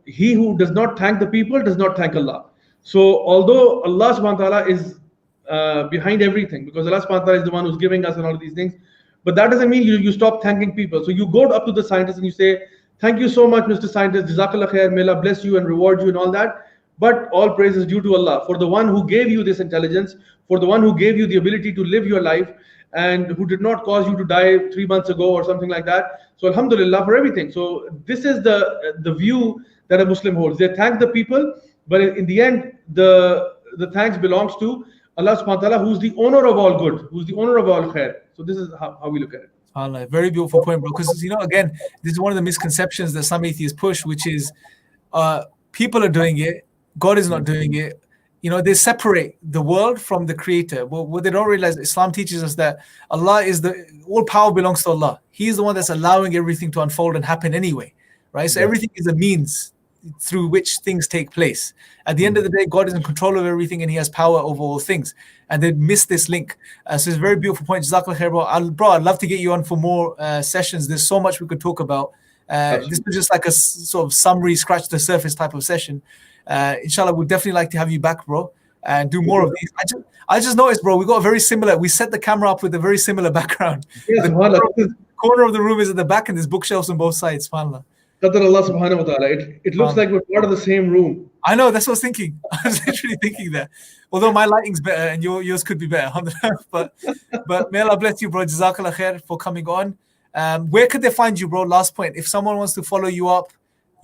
he who does not thank the people does not thank Allah. So although Allah subhanahu wa ta'ala is behind everything, because Allah subhanahu wa ta'ala is the one who's giving us and all of these things, but that doesn't mean you stop thanking people. So you go up to the scientist and you say, thank you so much, Mr. Scientist, Jazakallah khair, may Allah bless you and reward you and all that. But all praise is due to Allah, for the one who gave you this intelligence, for the one who gave you the ability to live your life, and who did not cause you to die 3 months ago or something like that. So alhamdulillah for everything. So this is the view that a Muslim holds. They thank the people, but in the end, the thanks belongs to Allah subhanahu wa ta'ala, who's the owner of all good, who's the owner of all khair. So this is how we look at it. Allah, very beautiful point, bro. Because again, this is one of the misconceptions that some atheists push, which is people are doing it, God is not doing it. They separate the world from the creator. But what they don't realize, Islam teaches us that Allah is all power belongs to Allah. He is the one that's allowing everything to unfold and happen anyway, right? So everything is a means through which things take place. At the end of the day, God is in control of everything and he has power over all things. And they miss this link. So it's a very beautiful point. Jazakallah khair, bro. I'd love to get you on for more sessions. There's so much we could talk about. This was just like a sort of summary, scratch the surface type of session. Inshallah, we'd definitely like to have you back, bro, and do more of these. I just noticed, bro, we set the camera up with a very similar background. Yes, the corner of the room is at the back and there's bookshelves on both sides, subhanAllah. Allah subhanahu wa ta'ala. It looks like we're part of the same room. I know, that's what I was thinking. I was literally thinking that. Although my lighting's better and yours could be better. but may Allah bless you, bro. Jazakallah khair for coming on. Where could they find you, bro? Last point. If someone wants to follow you up,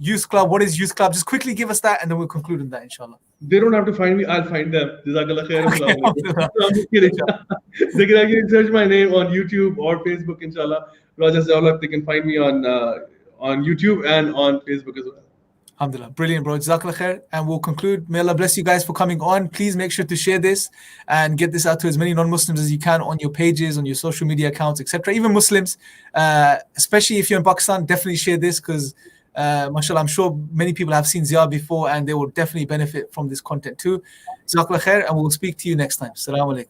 Youth Club, what is Youth Club? Just quickly give us that and then we'll conclude on that, inshallah. They don't have to find me, I'll find them. Jazakallah khair. I'm just kidding. They can actually search my name on YouTube or Facebook, inshallah. Raja Zawlak, they can find me on YouTube and on Facebook as well. Alhamdulillah. Brilliant, bro. Jazakallah khair. And we'll conclude. May Allah bless you guys for coming on. Please make sure to share this and get this out to as many non-Muslims as you can on your pages, on your social media accounts, etc. Even Muslims, especially if you're in Pakistan, definitely share this because mashallah, I'm sure many people have seen Zia before and they will definitely benefit from this content too. Jazakallah khair, and we'll speak to you next time. Assalamu alaikum.